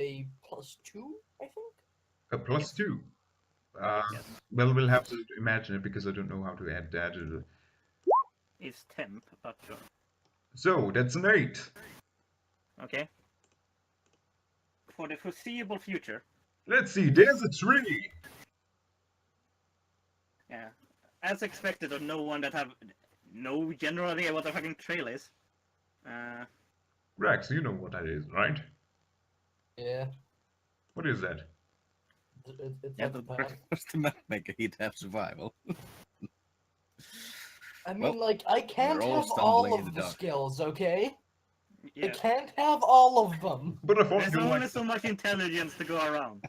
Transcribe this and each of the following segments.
a +2, I think. A +2. Yes. Well, we'll have to imagine it because I don't know how to add that. It's temp, but sure. So that's an 8. Okay. For the foreseeable future. Let's see. There's a tree. Yeah. As expected of no one that have no general idea what the fucking trail is. Rex, you know what that is, right? Yeah. What is that? It's Yeah, like a but path. first the map maker, he'd have survival. I mean, Well, like, I can't all have stumbling all in of the the dark. skills, okay? I Yeah. can't have all of them. But I thought There's you only liked. so much intelligence to go around.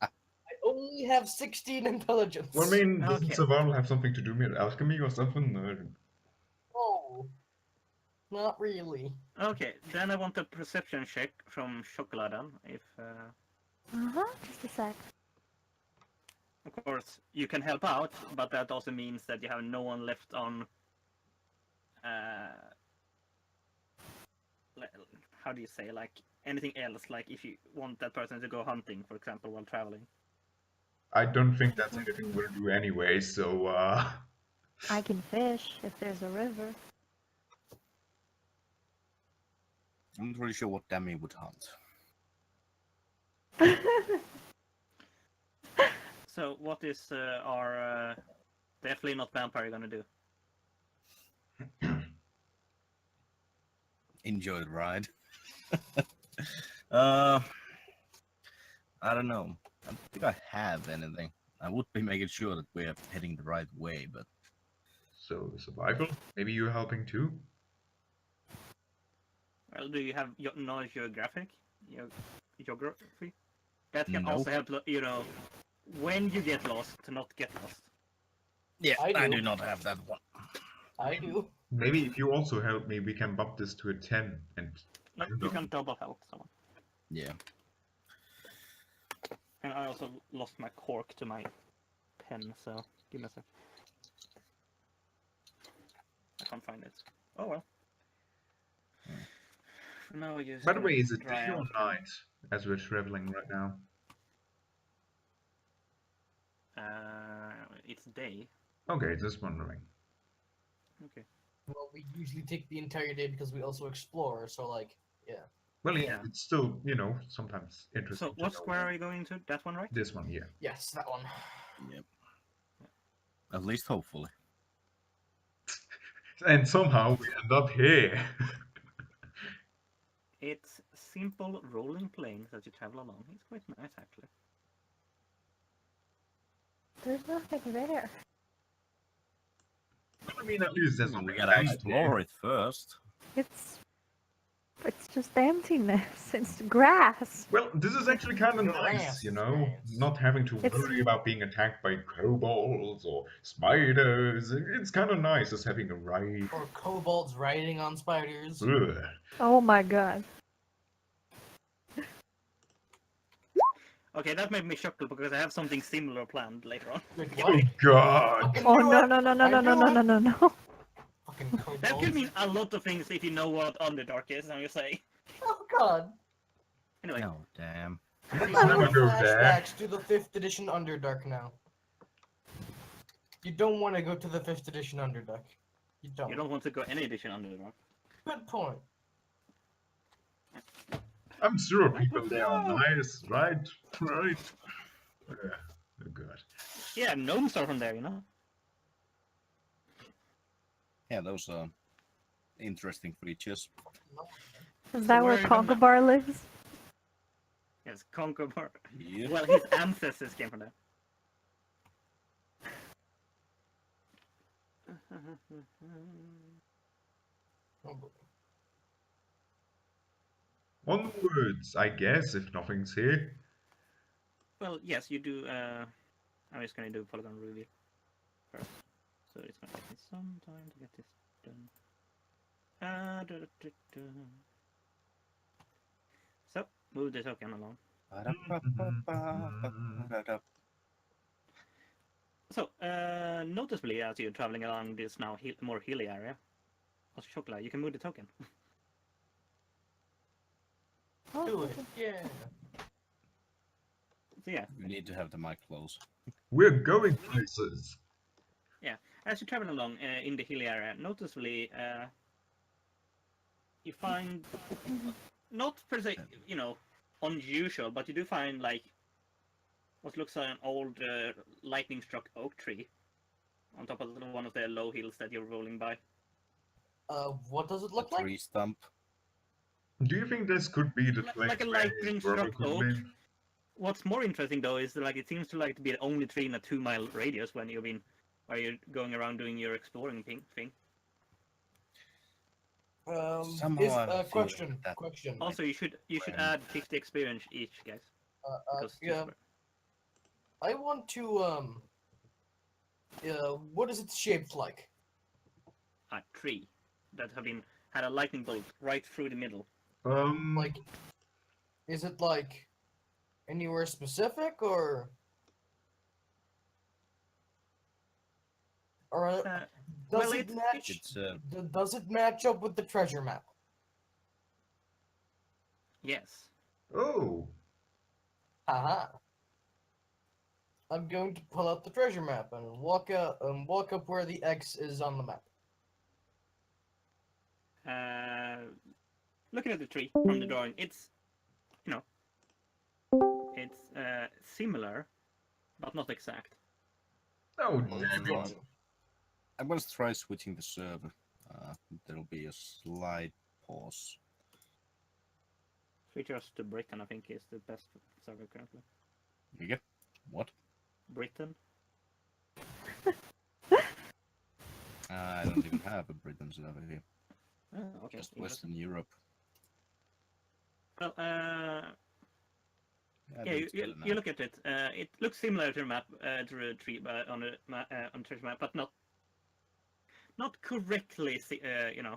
I only have 16 intelligence. Well, I mean, doesn't Okay. survival have something to do with alchemy or something? No. Not really. Okay, then I want a perception check from Chocoladan. If, Just a sec. of course, you can help out, but that also means that you have no one left on. How do you say, like anything else? Like if you want that person to go hunting, for example, while traveling. I don't think that's anything we'll do anyway, so, I can fish if there's a river. I'm not really sure what Demi would hunt. So, what is our definitely not vampire gonna do? Enjoy the ride. I don't know. I don't think I have anything. I would be making sure that we're heading the right way, but so survival? Maybe you're helping too? Well, do you have knowledge geography? Geography? That can No. also help, you know, when you get lost, to not get lost. yeah, I I do. do not have that one. I do. Maybe if you also help me, we can bump this to a 10 and No, you can double help someone. Yeah. And I also lost my cork to my pen, so give me a sec. I can't find it. Oh well. Now we use. By the way, is it dry day or out. night as we're traveling right now? It's day. Okay, just wondering. Okay. Well, we usually take the entire day because we also explore, so, like, yeah. Well, yeah, Yeah. it's still, sometimes interesting So to what know. square are you going to? That one, right? This one, yeah. Yes, that one. Yep. At least hopefully. And somehow we end up here. It's simple rolling plains that you travel along. It's quite nice, actually. There's nothing there. I mean, at least there's We something gotta left explore here. it first. It's just emptiness. It's grass. Well, this is actually kind of Grass, nice, grass. not having to It's- worry about being attacked by kobolds or spiders. It's kind of nice just having a ride. Or kobolds riding on spiders. Ugh. Oh my god. Okay, that made me chuckle because I have something similar planned later on. Like, Oh what? god! Fucking Oh do no it! no no no I no no do no it! no no no. Fucking kobolds. That could mean a lot of things if you know what Underdark is, I'm just saying. Oh god. Anyway, Oh, damn. Let's never go there. Flashbacks to the 5th edition Underdark now. You don't want to go to the 5th edition Underdark. You don't. you don't want to go any edition Underdark. Good point. I'm sure people there are nice, right? Right? Oh god. Yeah, gnomes are from there, you know? Yeah, those are interesting creatures. Is that where where are you going now? Concobar lives? Yes, Concobar. Yeah. Well, his ancestors came from there. Oh, boy. Onwards, I guess, if nothing's here. Well, yes, you do. I'm just gonna do polygon reveal first. So it's gonna take me some time to get this done. So, move the token along. So, noticeably as you're traveling along this now more hilly area, also Chocolate, you can move the token. Oh, Do it. okay. Yeah. So yeah, You need to have the mic close. We're going places. as you travel along in the hilly area, noticeably you find not per se, unusual, but you do find like what looks like an old lightning-struck oak tree on top of one of the low hills that you're rolling by. What does it look A like? tree stump. Do you think this could be the Like a place where his brother lightning-struck could oak. live? What's more interesting though is that, like it seems to like to be the only tree in a 2-mile radius when while you're going around doing your exploring thing. Somehow Is I feel question. that- Question. Also, you should When- add 50 experience each, guys. Because Yeah. I want to what is its shaped like? a tree that had a lightning bolt right through the middle. Like, is it like anywhere specific or does well, it match? It's Does it match up with the treasure map? Yes. oh, Haha. I'm going to pull out the treasure map and walk up where the X is on the map. Looking at the tree from the drawing, it's similar, but not exact. oh, Well, it's damn it. drawn. I'm gonna try switching the server. There'll be a slight pause. Switch us to Britain, I think, is the best server currently. You get what? Britain. I don't even have a Britain server here. Oh, okay. Just Western Europe. Well, Yeah, yeah, that's you good enough. look at it. It looks similar to the map, to the tree on the treasure map, but not correctly.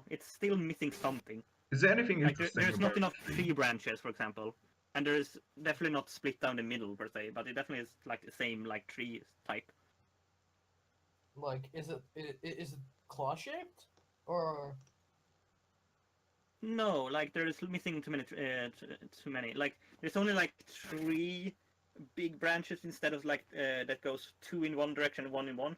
It's still missing something. Is there anything Like interesting there's about not enough the tree branches, for example, and there's definitely not split down the middle per se, but it definitely is like the same like tree type. Like, is it claw shaped or? No, like there is missing too many. Like there's only like 3 big branches instead of like that goes 2 in one direction and 1 in one.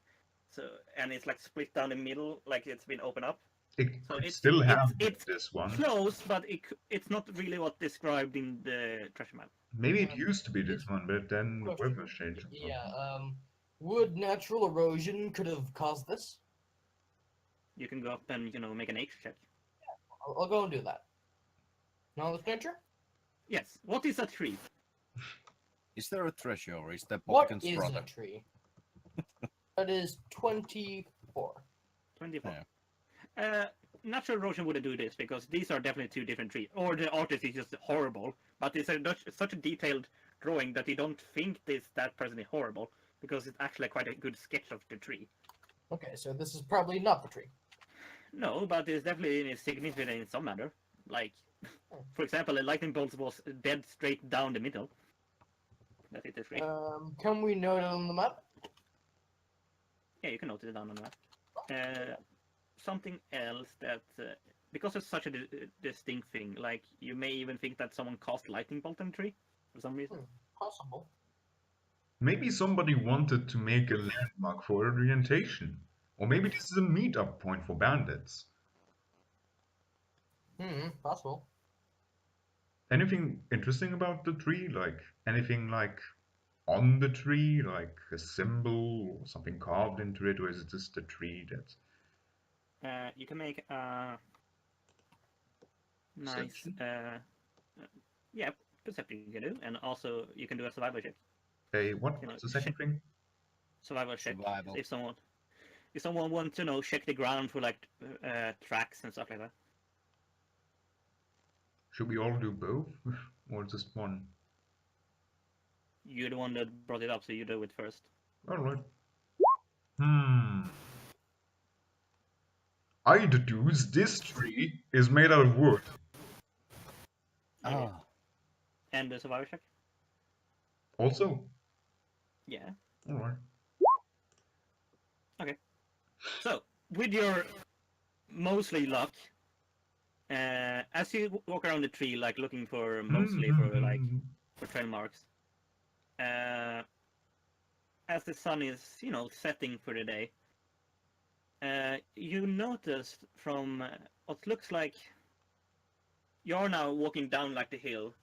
So and it's like split down the middle, like it's been opened up. It So could it's still have it's this one. close, but it's not really what described in the treasure map. Maybe it used to be this one, but then the Question. weather changed. Yeah. Would natural erosion could have caused this? You can go up and make a nature check. I'll go and do that. Now the stranger. Yes. What is a tree? Is there a treasure or is that What Popkin's is brother? a tree? That is 24. 24. Natural erosion wouldn't do this because these are definitely 2 different trees. Or the artist is just horrible, but it's such a detailed drawing that you don't think that person is horrible because it's actually quite a good sketch of the tree. Okay, so this is probably not the tree. No, but it's definitely significant in some manner. Like, for example, a lightning bolt was dead straight down the middle. That is the tree. Can we note it on the map? Yeah, you can note it down on that. Something else that, because it's such a distinct thing, like you may even think that someone cast lightning bolt on the tree for some reason. Possible. Maybe somebody wanted to make a landmark for orientation. Or maybe this is a meetup point for bandits. Possible. Anything interesting about the tree? Like anything like on the tree, like a symbol or something carved into it, or is it just a tree that's You can make a nice, Perception? yeah, perception you can do, and also you can do a survival check. a what? You know, What's the second thing? Survival check. Survival. If someone wants to check the ground for like tracks and stuff like that. Should we all do both? Or just one? You're the one that brought it up, so you do it first. Alright. I deduce this tree is made out of wood. Okay. Ah, And the survival check. Also? Yeah. Alright. So, with your mostly luck, as you walk around the tree, like looking for mostly for like for trail marks, as the sun is, setting for the day, you notice from what looks like you're now walking down like the hill,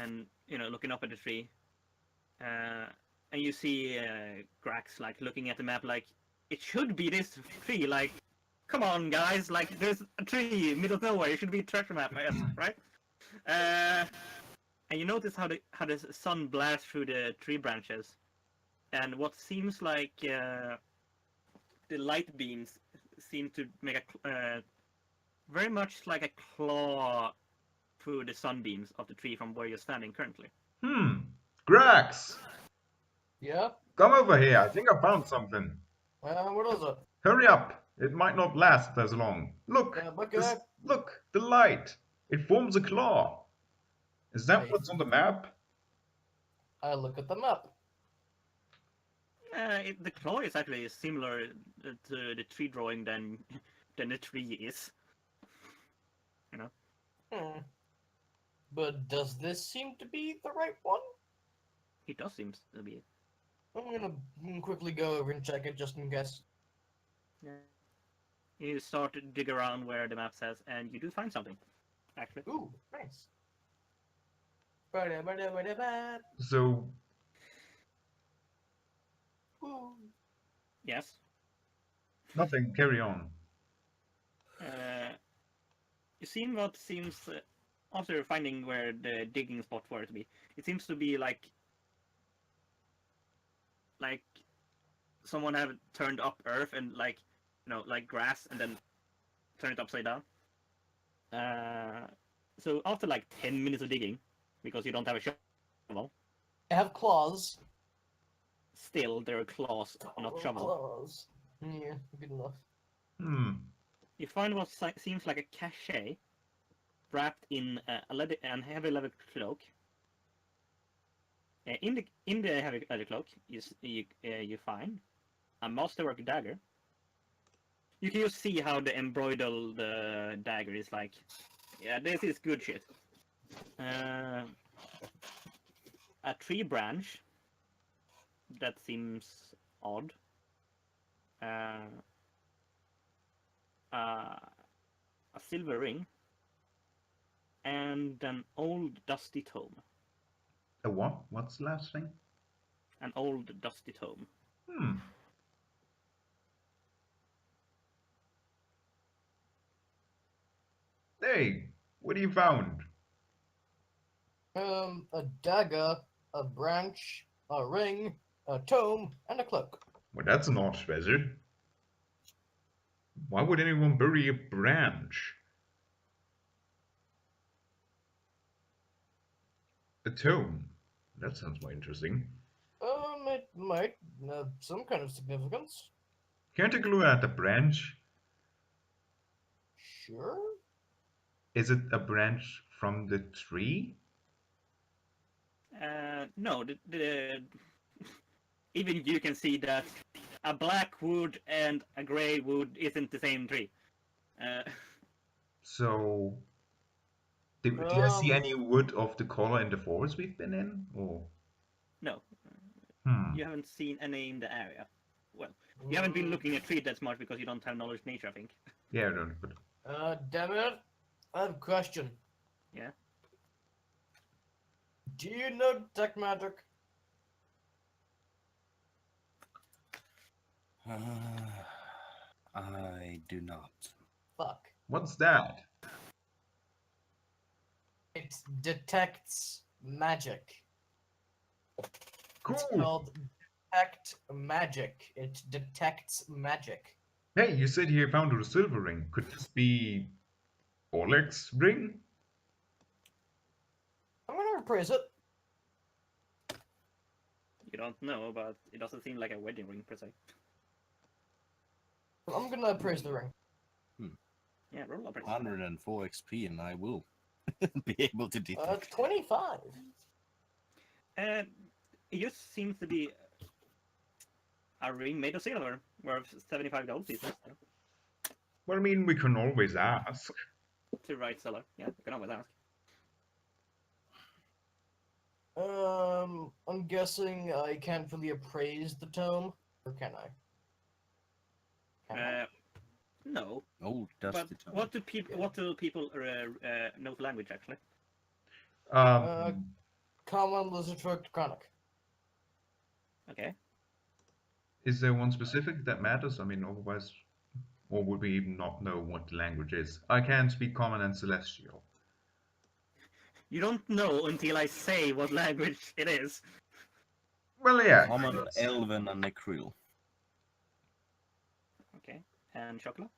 and looking up at the tree, and you see Grax like looking at the map like it should be this tree. Like, come on, guys! Like, there's a tree middle of nowhere. It should be a treasure map, yes, right? And you notice how the sun blasts through the tree branches, and what seems like the light beams seem to make a very much like a claw through the sunbeams of the tree from where you're standing currently. Grax! Yeah? Come over here, I think I found something. What is it? Hurry up, it might not last as long. Look, Okay. look, the light. It forms a claw. Is that Right. what's on the map? I look at the map. The claw is actually similar to the tree drawing than the tree is. But does this seem to be the right one? It does seem to be. I'm gonna quickly go over and check it just in case. Yeah. You start to dig around where the map says, and you do find something, actually. Ooh, nice. Ba-da-ba-da-ba-da-ba. So, Ooh. Yes. nothing, carry on. You see what seems, after finding where the digging spot for it to be, it seems to be like someone have turned up earth and like grass and then turn it upside down. So after like 10 minutes of digging, because you don't have a shovel, I have claws. still there are claws, not shovel. Claws. Yeah, good enough. You find what seems like a cachet wrapped in a heavy leather cloak. In the heavy leather cloak, you find a masterwork dagger. You can just see how the embroidered dagger is like. Yeah, this is good shit. A tree branch. That seems odd. A silver ring. And an old dusty tome. A what? What's the last thing? An old dusty tome. Hey, what have you found? A dagger, a branch, a ring, a tome, and a cloak. Well, that's an odd treasure. Why would anyone bury a branch? A tome. That sounds more interesting. It might have some kind of significance. Can I take a look at the branch? Sure. Is it a branch from the tree? No, even you can see that a black wood and a grey wood isn't the same tree. So, did I see any wood of the color in the forest we've been in? Or No, hmm. you haven't seen any in the area. Well, you haven't been looking at trees that much because you don't have knowledge of nature, I think. Yeah, I don't. But Damn it. I have a question. Yeah. Do you know detect magic? I do not. Fuck. what's that? It detects magic. Cool. It's called detect magic. It detects magic. Hey, you said you found a silver ring. Could this be Oleg's ring? I'm gonna appraise it. You don't know, but it doesn't seem like a wedding ring per se. I'm gonna appraise the ring. Yeah, roll up. 104 XP, and I will be able to detect. 25. It just seems to be a ring made of silver, worth 75 gold pieces. Well, I mean, we can always ask. To right seller. Yeah, you can always ask. I'm guessing I can't really appraise the tome, or can I? Can I? No. Oh, But dusty tome. what do people know the language actually? Common, lizard-folk, draconic. Okay. Is there one specific that matters? I mean, otherwise, or would we even not know what the language is? I can speak Common and Celestial. You don't know until I say what language it is. Well, yeah. Common, that's- Elven, and Necril. Okay. And Chocolate?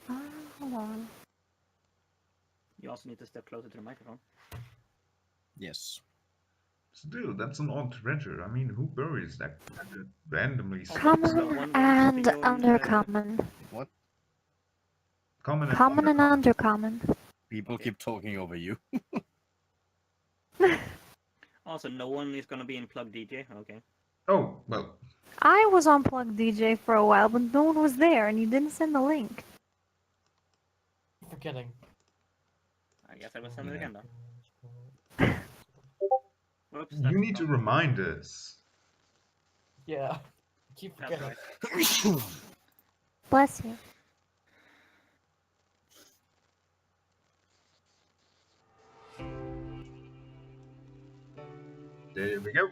Hold on. You also need to step closer to the microphone. Yes. Still, that's an odd treasure. I mean, who buries that randomly? So Common one wants to and be going, undercommon. What? Common and Common and undercommon. People Okay. keep talking over you. Also, no one is gonna be in Plug DJ. Okay. Oh, well, I was on Plug DJ for a while, but no one was there, and you didn't send the link. Forgetting. I guess I will send it again though. Whoops. you that's need to wrong. remind us. Yeah. Keep That's forgetting. right. Bless you. There we go.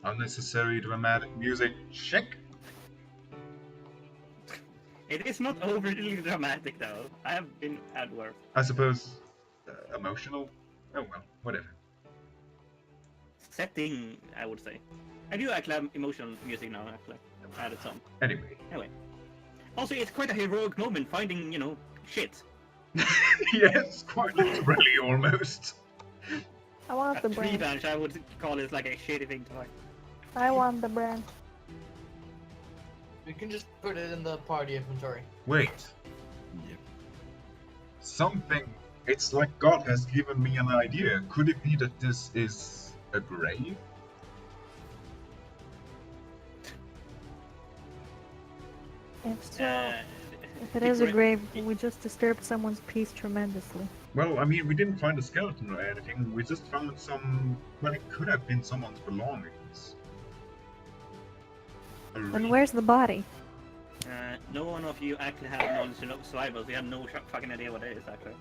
Unnecessary dramatic music. Check. It is not overly dramatic though. I have been at work. I suppose emotional. Oh well, whatever. Setting, I would say. I do actually have emotional music now. Actually, I've added some. Anyway. Also, it's quite a heroic moment finding, shit. Yes, quite literally almost. I want the A tree branch. branch, I would call it like a shitty thing to find. I want the branch. We can just put it in the party inventory. Wait. Yep. Something. It's like God has given me an idea. Could it be that this is a grave? If so, Uh, if it is a gra- grave, we just disturbed someone's peace tremendously. Well, I mean, we didn't find a skeleton or anything. We just found some. Well, it could have been someone's belongings. A Then ring. where's the body? No one of you actually have knowledge of survivals. You have no fucking idea what it is actually.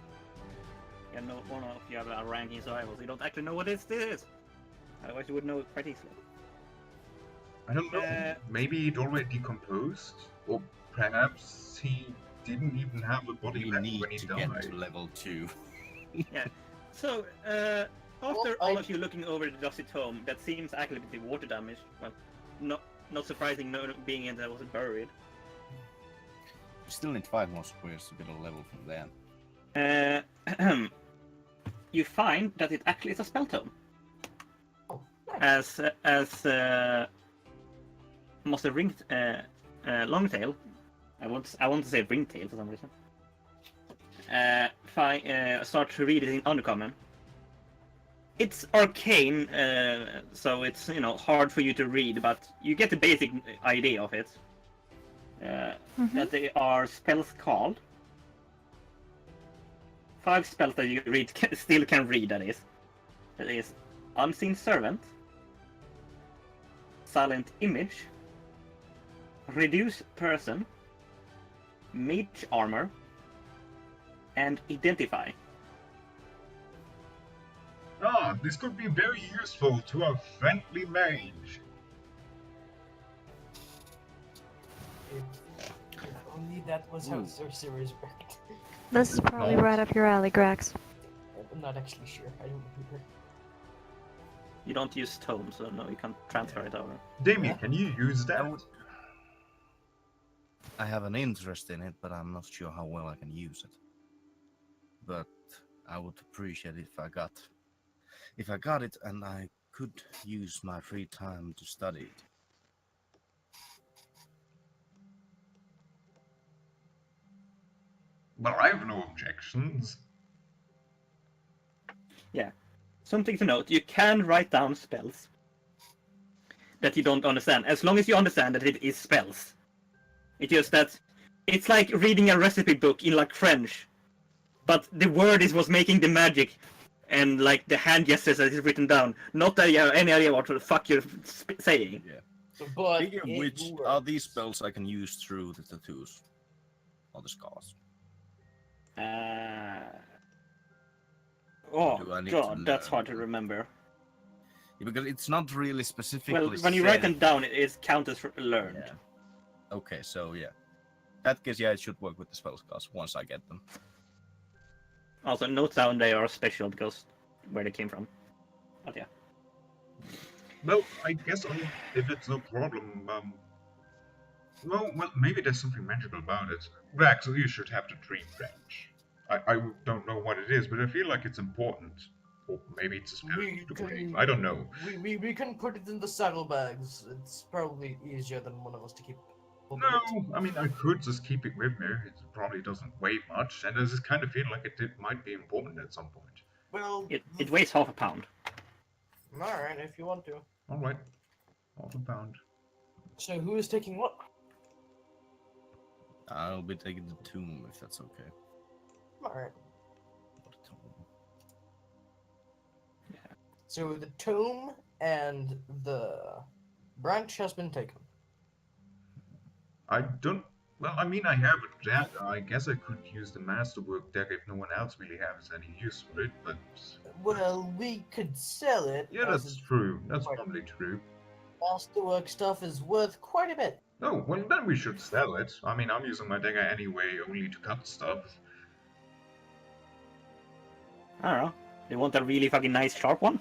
You have no one of you have a ranking survivals. You don't actually know what this is. Otherwise, you would know it quite easily. I don't know. Maybe it already decomposed, or perhaps he didn't even have a body We left need when he to died. get to level 2. So, after Well, all of you looking over the dusty tome, that seems actually to be water damage. Well, not surprising, no being in that was buried. We still need 5 more squares to get a level from there. You find that it actually is a spell tome. Oh, nice. As Master Ring Longtail, I want to say Ringtail for some reason. Start to read it in Undercommon. It's arcane, so it's hard for you to read, but you get the basic idea of it. That they are spells called. 5 spells that you still can read. That is Unseen Servant, Silent Image, Reduce Person, Mage Armor, and Identify. Ah, this could be very useful to a friendly mage. If only that was how Ooh. sorcerers worked. This is probably No. right up your alley, Grax. I'm not actually sure. I don't remember. You don't use tome, so no, you can't transfer it over. Damien, can you use that? I have an interest in it, but I'm not sure how well I can use it. But I would appreciate it if I got it and I could use my free time to study it. Well, I have no objections. Something to note, you can write down spells that you don't understand, as long as you understand that it is spells. It's just that it's like reading a recipe book in like French. but the word is what's making the magic, and like the hand gestures that is written down. Not that you have any idea what the fuck you're saying. But Speaking of it which, works. are these spells I can use through the tattoos? Or the scars? Oh Do I need to god, that's learn hard to them? remember. Yeah, because it's not really specifically Well, when you write them said. down, it is counted for learned. Yeah. Okay, so yeah. That case, yeah, it should work with the spell scars once I get them. Also, note down they are special because where they came from. But yeah. Well, I guess if it's no problem, well, maybe there's something magical about it. Rex, you should have the tree branch. I don't know what it is, but I feel like it's important. Or maybe it's a spell We to break. can I don't know. we can put it in the saddlebags. It's probably easier than one of us to keep. holding it. No, I mean, I could just keep it with me. It probably doesn't weigh much, and I just kind of feel like it might be important at some point. Well, It weighs half a pound. all right, if you want to. Alright. Half a pound. So who is taking what? I'll be taking the tomb if that's okay. All right. What a tomb. So the tome and the branch has been taken. I don't. Well, I mean, I have a dagger. I guess I could use the masterwork dagger if no one else really has any use for it, but. Well, we could sell it. Yeah, as that's true. That's quite- probably true. Masterwork stuff is worth quite a bit. Oh, well, then we should sell it. I mean, I'm using my dagger anyway, only to cut stuff. I don't know. You want a really fucking nice sharp one?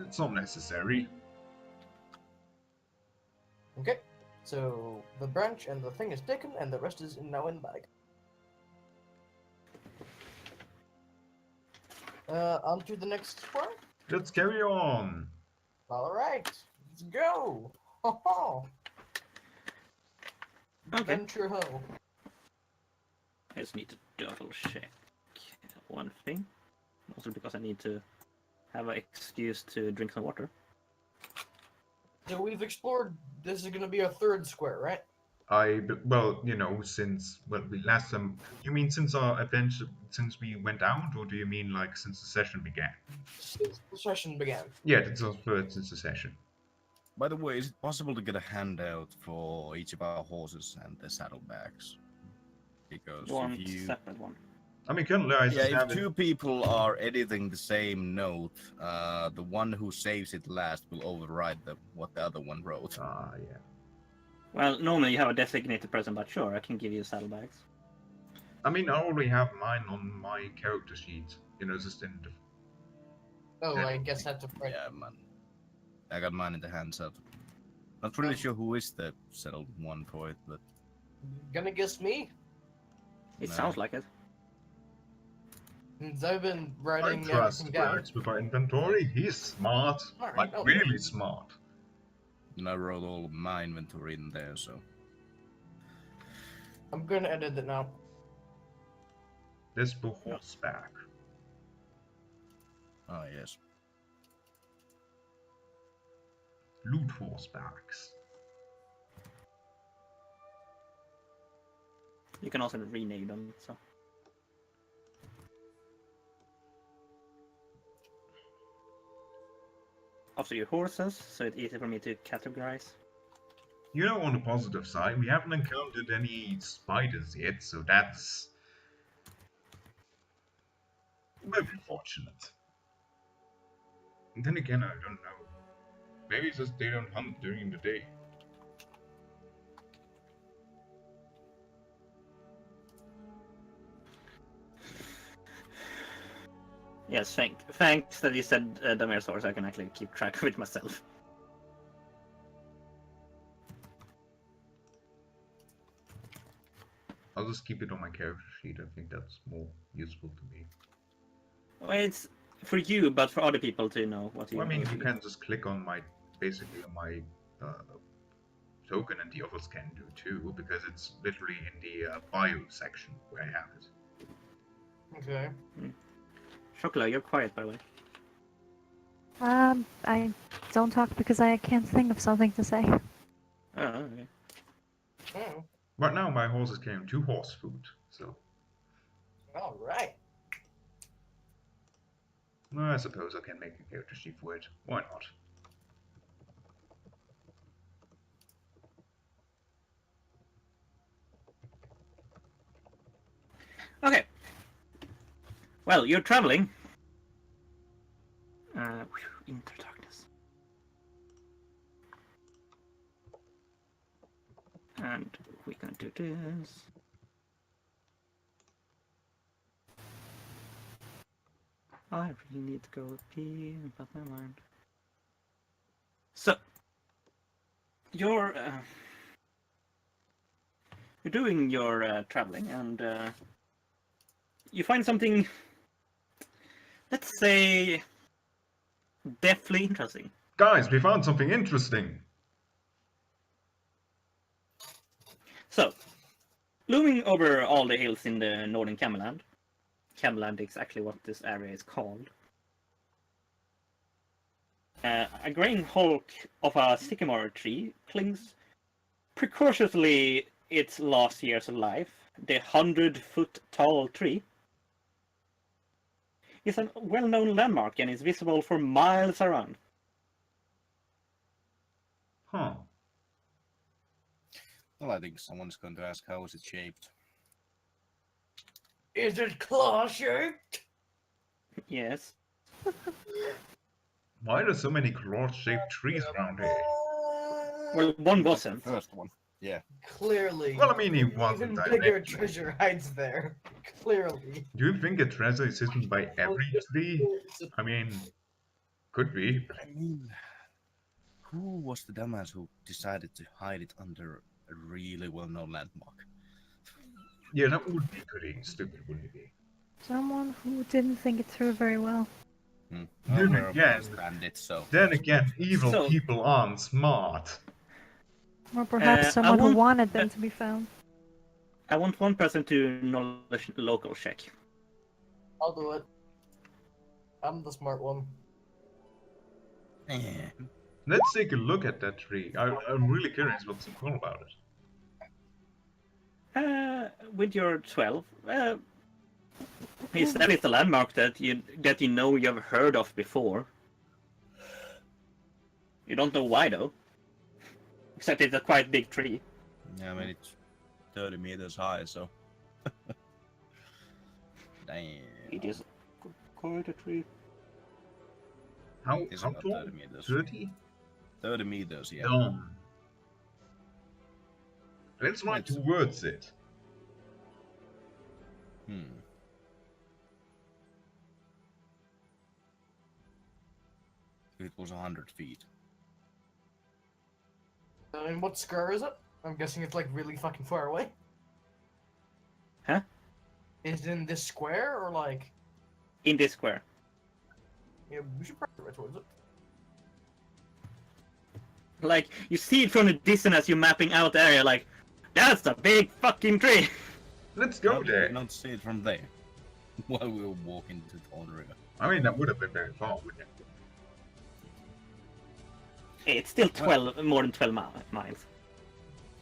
It's not necessary. Okay. So the branch and the thing is taken, and the rest is now in bag. On to the next square. Let's carry on. All right, let's go. Ho ho. Okay. Venture ho. I just need to double check one thing. Also because I need to have an excuse to drink some water. So we've explored. This is gonna be our third square, right? Well, you know, since, well, we last time. You mean since our adventure, since we went out, or do you mean like since the session began? Since the session began. Yeah, that's our third since the session. By the way, is it possible to get a handout for each of our horses and the saddlebags? Because One if you... separate one. I mean, currently I Yeah, just if have it. two people are editing the same note, the one who saves it last will override what the other one wrote. Ah, yeah. Well, normally you have a designated person, but sure, I can give you saddlebags. I mean, I already have mine on my character sheet. You know, just in the. Oh, I guess that's a friend. Yeah, man. I got mine in the hands up. Not really sure who is the settled one for it, but Gonna guess me? It No. sounds like it. Since I've been I writing trust everything down. Rex with our inventory. He's smart. Alright, Like, okay. really smart. and I wrote all of my inventory in there, so. I'm gonna edit it now. This for horseback. Ah, yes. Loot horsebacks. You can also rename them, so. After your horses, so it's easy for me to categorize. You know, on the positive side, we haven't encountered any spiders yet, so that's very fortunate. And then again, I don't know. Maybe it's just they don't hunt during the day. Yes, thanks that you said Damir's horse, I can actually keep track of it myself. I'll just keep it on my character sheet. I think that's more useful to me. Well, it's for you, but for other people to know what you. Well, I mean, what you do. can just click on my, basically on my token, and the others can do too, because it's literally in the bio section where I have it. Okay. Chocolat, you're quiet, by the way. I don't talk because I can't think of something to say. Oh, okay. Oh. Right now, my horses carrying 2 horse food, so All right. I suppose I can make a character sheet for it. Why not? Okay. Well, you're traveling. Into darkness. And we can do this. I really need to go pee, but never mind. So, you're doing your traveling, and you find something, let's say, deathly interesting. Guys, we found something interesting! So, looming over all the hills in the northern Camelland, Camelland is actually what this area is called, a graying hulk of a sycamore tree clings precautiously its last years of life. The 100-foot-tall tree is a well-known landmark and is visible for miles around. Huh. Well, I think someone's going to ask how is it shaped. Is it claw-shaped? Yes. Why are there so many claw-shaped trees around here? Well, one That's the wasn't. first one. Yeah. Clearly. Well, I mean, he an wasn't even bigger directly. treasure hides there. Clearly. Do you think a treasure is hidden by every tree? I mean, could be. I mean, who was the dumbass who decided to hide it under a really well-known landmark? Yeah, that would be pretty stupid, wouldn't it be? Someone who didn't think it through very well. Well, Then we're again- bandits, so... Then again, evil So- people aren't smart. Or perhaps I someone who want- wanted them to be found. I want one person to knowledge local check. I'll do it. I'm the smart one. Eh. Let's take a look at that tree. I'm really curious what's so cool about it. With your 12, is that is a landmark that you know you've heard of before. You don't know why though. Except it's a quite big tree. Yeah, I mean, it's 30 meters high, so... Damn. It is quite a tree. How It's how about tall? 30 meters. 30? 30 meters, yeah. Dumb. Let's run It's- towards it. It was 100 feet. And what square is it? I'm guessing it's like really fucking far away. Huh? Is it in this square or like? In this square. Yeah, we should probably right towards it. Like, you see it from the distance as you're mapping out the area, like, that's a big fucking tree! Let's go How did there. we not see it from there? While we were walking to the River. I mean, that would have been very far, wouldn't it? It's still 12, more than 12 miles.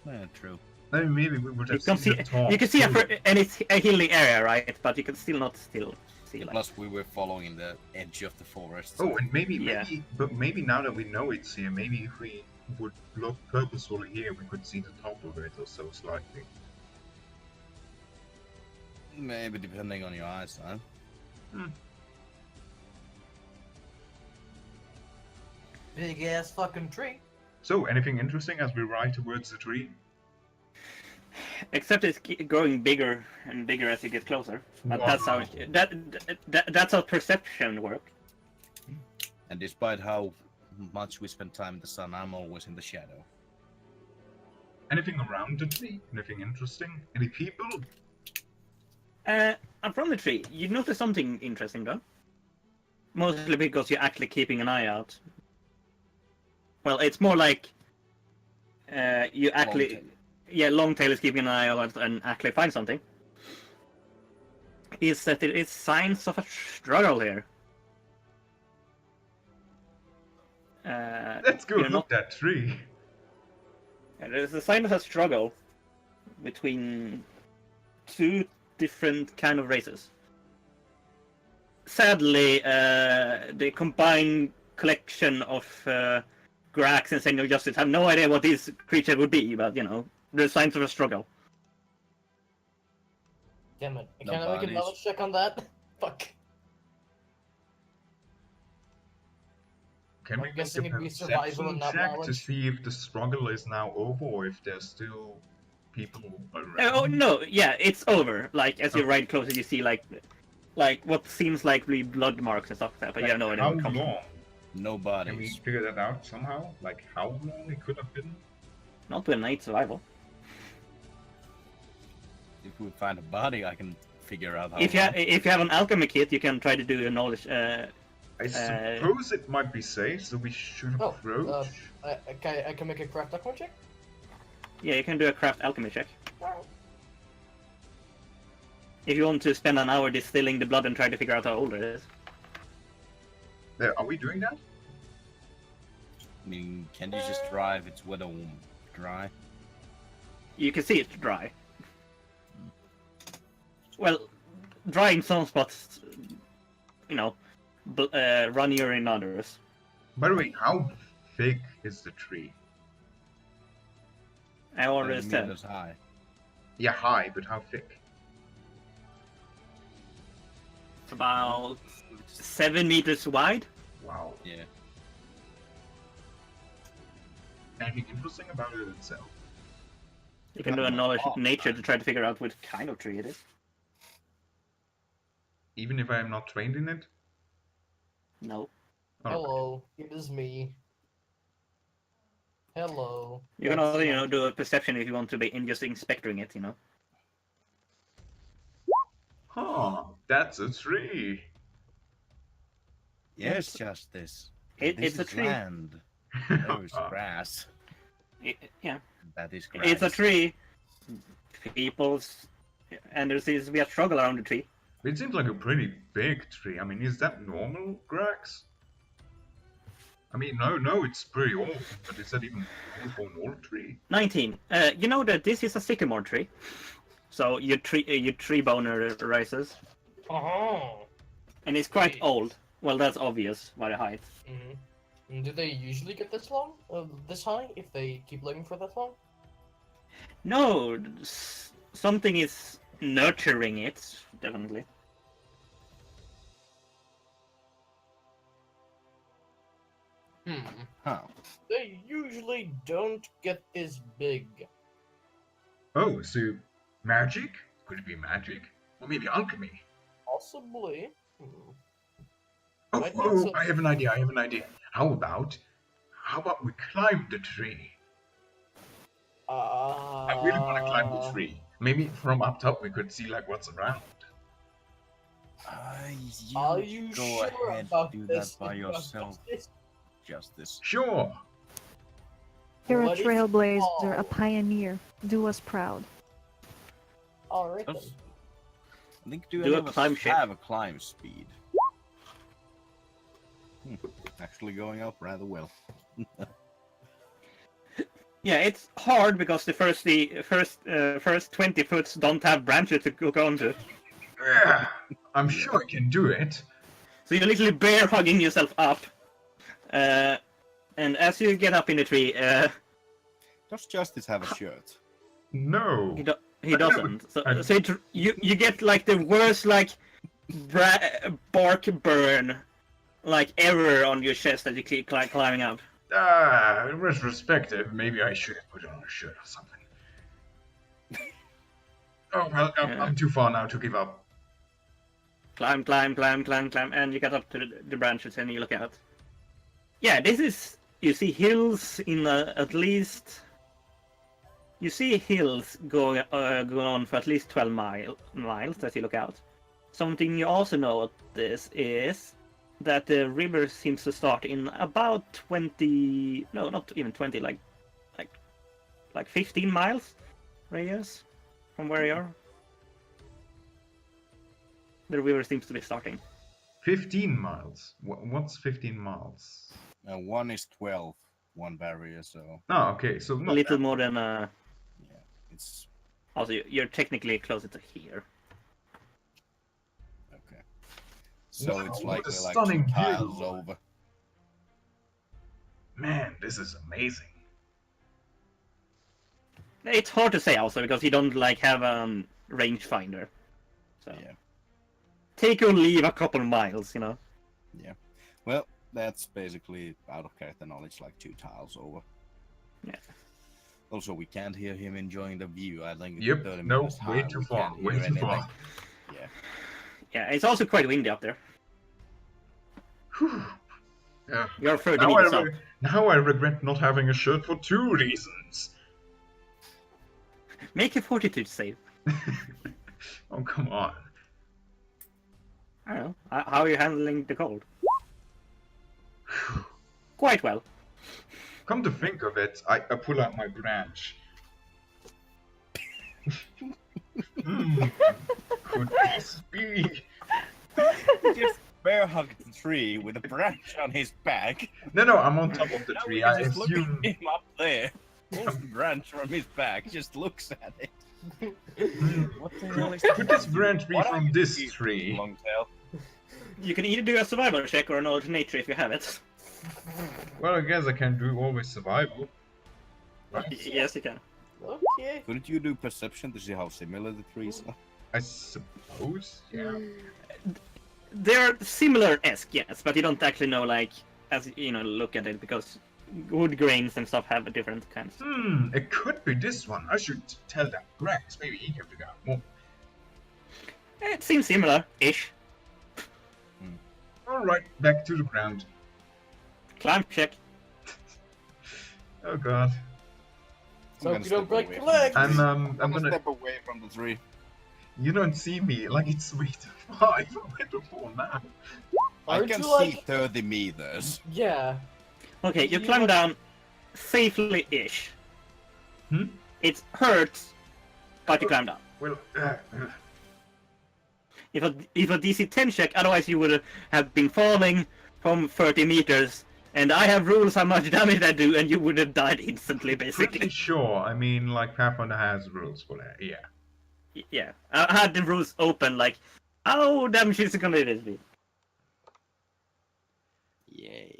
Yeah, true. I mean, maybe we would You have can seen see, the top. you can see, too. and it's a hilly area, right? But you can still not see like. Plus, we were following the edge of the forest. Oh, and Yeah. but maybe now that we know it's here, maybe if we would look purposefully here, we could see the top of it or so slightly. Maybe depending on your eyesight. Big ass fucking tree. So, anything interesting as we ride towards the tree? Except it's growing bigger and bigger as you get closer. But that's how Wow. that's how perception works. And despite how much we spend time in the sun, I'm always in the shadow. Anything around the tree? Anything interesting? Any people? And from the tree, you notice something interesting though. Mostly because you're actually keeping an eye out. Well, it's more like you actually, Longtail. yeah, Longtail is keeping an eye out and actually find something. Is that there is signs of a struggle here. Let's go you're look not- that tree. There's a sign of a struggle between two different kind of races. Sadly, the combined collection of Grax and Senior Justice have no idea what these creatures would be, but you know, there's signs of a struggle. Damn it. No Can I make a bodies. knowledge check on that? Fuck. Can I'm we make guessing a it'd be survival and perception not check to knowledge. see if the struggle is now over or if there's still people around? Oh no, yeah, it's over. Like as you ride closer, you see like what seems like really blood marks and stuff like that, but you have no idea How where it comes from. long? No Can we bodies. figure that out somehow? Like how long it could have been? Not with night survival. If we find a body, I can figure out how. If you have an alchemy kit, you can try to do a knowledge. I suppose it might be safe, so we should Oh, approach. I can make a craft alchemy check? Yeah, you can do a craft alchemy check. If you want to spend an hour distilling the blood and try to figure out how old it is. There, are we doing that? I mean, can you just drive its wet or dry? You can see it's dry. Well, dry in some spots, you know, runnier in others. By the way, how big is the tree? I already 30 said. meters high. Yeah, high, but how thick? It's about 7 meters wide. Wow. Yeah. Anything interesting about it itself? You can do a knowledge of nature to try to figure out what kind of tree it is. Even if I am not trained in it? No. Oh, Hello, it is me. Hello. You can That's also, you not- know, do a perception if you want to be in just inspecting it, you know. Huh, that's a tree. Yes, Justice. It's This a is tree. land. There is grass. Yeah, That is grass. it's a tree. People's, and there seems to be a struggle around the tree. It seems like a pretty big tree. I mean, is that normal, Grax? I mean, no, it's pretty old, but is that even normal for an old tree? 19. You know that this is a sycamore tree, so your tree boner rises, Uh-huh. and it's quite Wait. old. Well, that's obvious by the height. Mm-hmm. Do they usually get this long? This high? If they keep living for that long? No, something is nurturing it, definitely. Huh. They usually don't get this big. Oh, so magic? Could it be magic? Or maybe alchemy? Possibly. Oh, I think oh, so. I have an idea, How about we climb the tree? I really want to climb the tree. Maybe from up top we could see like what's around. Are you go sure ahead about do this? that by Because yourself, this- Justice. Sure. You're a What if- trailblazer, a Oh. pioneer. Do us proud. Alright then. Us- I think do Do any a of us climb check. have a climb speed? Actually going up rather well. Yeah, it's hard because the first 20 foot don't have branches to go onto. I'm sure I can do it. So you're literally bear hugging yourself up. And as you get up in the tree, Does Justice have a shirt? No. he doesn't. So, I- so you get like the worst like bark burn like ever on your chest as you keep climbing up. Retrospective, maybe I should have put on a shirt or something. Oh, well, I'm too far now to give up. Climb, and you get up to the branches and you look out. Yeah, this is, you see hills in at least, you see hills going on for at least 12 miles as you look out. Something you also know of this is that the river seems to start in about 20, no, not even 20, like 15 miles radius from where you are. The river seems to be starting. 15 miles. What's 15 miles? One is 12, one barrier, so Oh, okay, so A not little that- more than yeah, it's also you're technically closer to here. So Wow, it's what a likely like stunning 2 tiles view. over. Man, this is amazing. It's hard to say also because you don't like have rangefinder. So Yeah. take or leave a couple miles, you know. Yeah. Well, that's basically out of character knowledge, like 2 tiles over. Yeah. Also, we can't hear him enjoying the view. I think it's Yep, 30 no, meters way high. too We far, can't way hear too anything. far. Yeah. Yeah, it's also quite windy up there. Whew. You're 30 Now meters up. now I regret not having a shirt for 2 reasons. Make a fortitude save. Oh, come on. I don't know. How are you handling the cold? Quite well. Come to think of it, I pull out my branch. Could this be? He just bear hugged the tree with a branch on his back. No, I'm on top of the Now tree. we I can just look assume. at him up there. Pulls the branch from his back, just looks at it. What the hell is Could this branch be What are from you this doing, tree? Longtail? You can either do a survival check or a knowledge of nature if you have it. Well, I guess I can do always survival. Yes, you can. Okay. Couldn't you do perception to see how similar the trees are? I suppose. Yeah. They're similar-esque, yes, but you don't actually know, like, as you know, look at it because wood grains and stuff have different kinds. It could be this one. I should tell that Grax. Maybe he can figure out more. It seems similar-ish. Alright, back to the ground. Climb check. Oh god. So gonna you don't step break away your from leg. the tree. I'm I'm gonna. step away from the tree. You don't see me like it's way too far. Where to fall now? I Aren't can you see like? 30 meters. Yeah. Okay, you You climb want- down safely-ish. Hmm? It hurts, but you climb down. Well, If a DC 10 check, otherwise you would have been falling from 30 meters. And I have rules how much damage I do, and you would have died instantly, pretty basically. sure. I mean, like Pathfinder has rules for that. Yeah. Yeah, I had the rules open, like, how damage is it gonna be? Yay.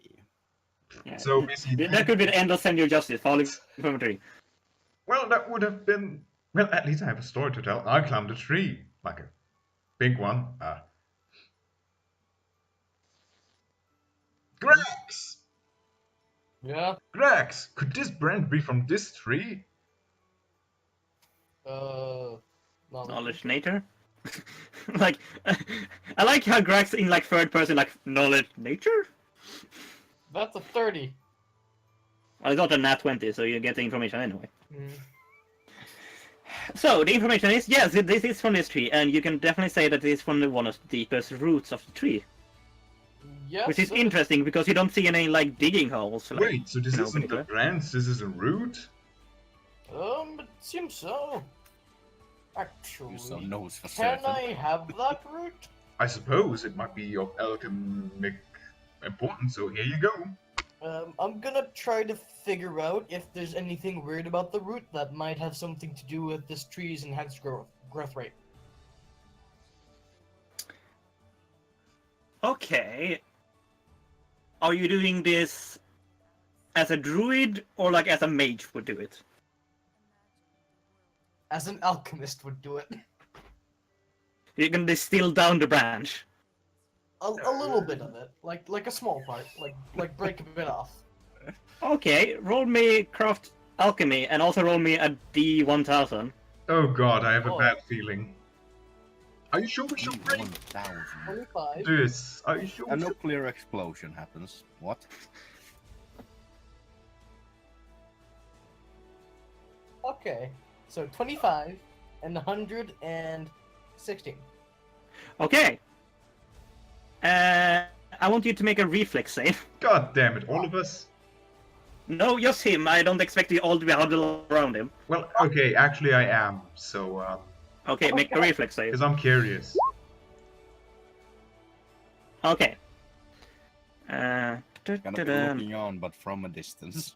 Yeah. So basically, That could be the end of Send Your Justice, falling from a tree. well, that would have been. Well, at least I have a story to tell. I climbed a tree, like a big one. Grax! Yeah. Grax! Could this branch be from this tree? Knowledge nature? Like, I like how Greg's in, like, third person, like, knowledge nature? That's a 30. Well, I got a nat 20, so you get the information anyway. Mm. So, the information is, yes, this is from this tree, and you can definitely say that it is from one of the deepest roots of the tree. Yes. Which is interesting, because you don't see any, like, digging holes. Like, Wait, so this you know, isn't a particular. branch, this is a root? It seems so. Actually, Use some nose for can certain. I have that root? I suppose it might be of alchemic importance, so here you go. I'm gonna try to figure out if there's anything weird about the root that might have something to do with this tree's enhanced growth rate. Okay. Are you doing this as a druid, or, like, as a mage would do it? As an alchemist would do it. You can distill down the branch. A little bit of it, like a small part, like break a bit off. Okay, roll me craft alchemy, and also roll me a D1000. Oh god, I have a Oh. bad feeling. Are you sure we should bring 1,000. 25. this? Are you sure A we should... nuclear explosion happens. What? Okay, so 25 and 116. Okay. I want you to make a reflex save. God damn it, all of us? No, just him. I don't expect you all to be huddled around him. Well, okay, actually I am, so, Okay, make a reflex save. because I'm curious. Okay. Gonna be Da-da-da. looking on, but from a distance.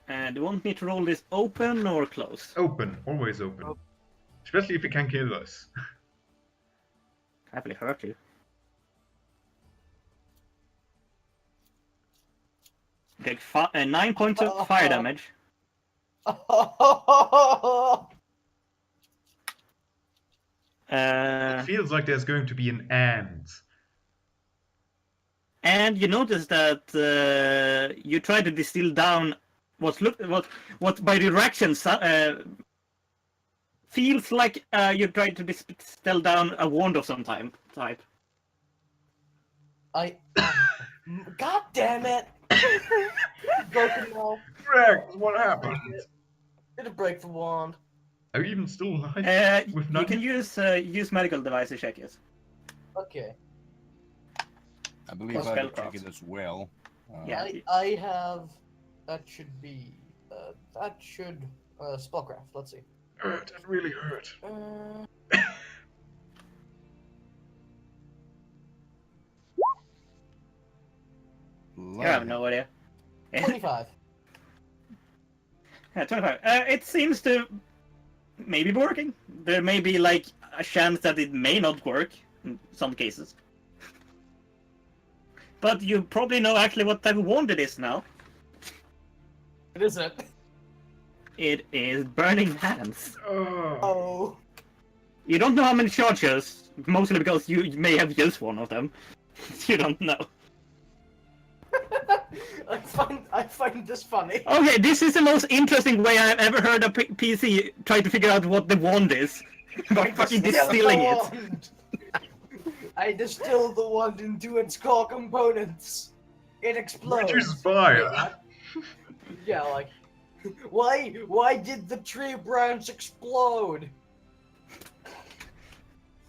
Do you want me to roll this open or close? Open, always open. Especially if it can kill us. Happily hurt you. Take 9 points of fire damage. It feels like there's going to be an end. And you notice that you try to distill down what by the reactions feels like you try to distill down a wand of some type. God damn it! Broken now. Rex, what happened? Did it break the wand? Are you even still alive? With You can nothing? use medical devices check it. Okay. I believe Or I could spellcraft. check it as well. Yeah. I have. That should be. Spellcraft. Let's see. Hurt, it really hurt. I have no idea. 25. Yeah, 25. It seems to maybe be working. There may be like a chance that it may not work in some cases. But you probably know actually what type of wand it is now. What is it? It is Burning Hands. Oh. You don't know how many charges, mostly because you may have used one of them. You don't know. I find this funny. Okay, this is the most interesting way I've ever heard a PC try to figure out what the wand is. By fucking distilling it. I distill the wand into its core components. It explodes. Which is fire. Yeah, like, why did the tree branch explode?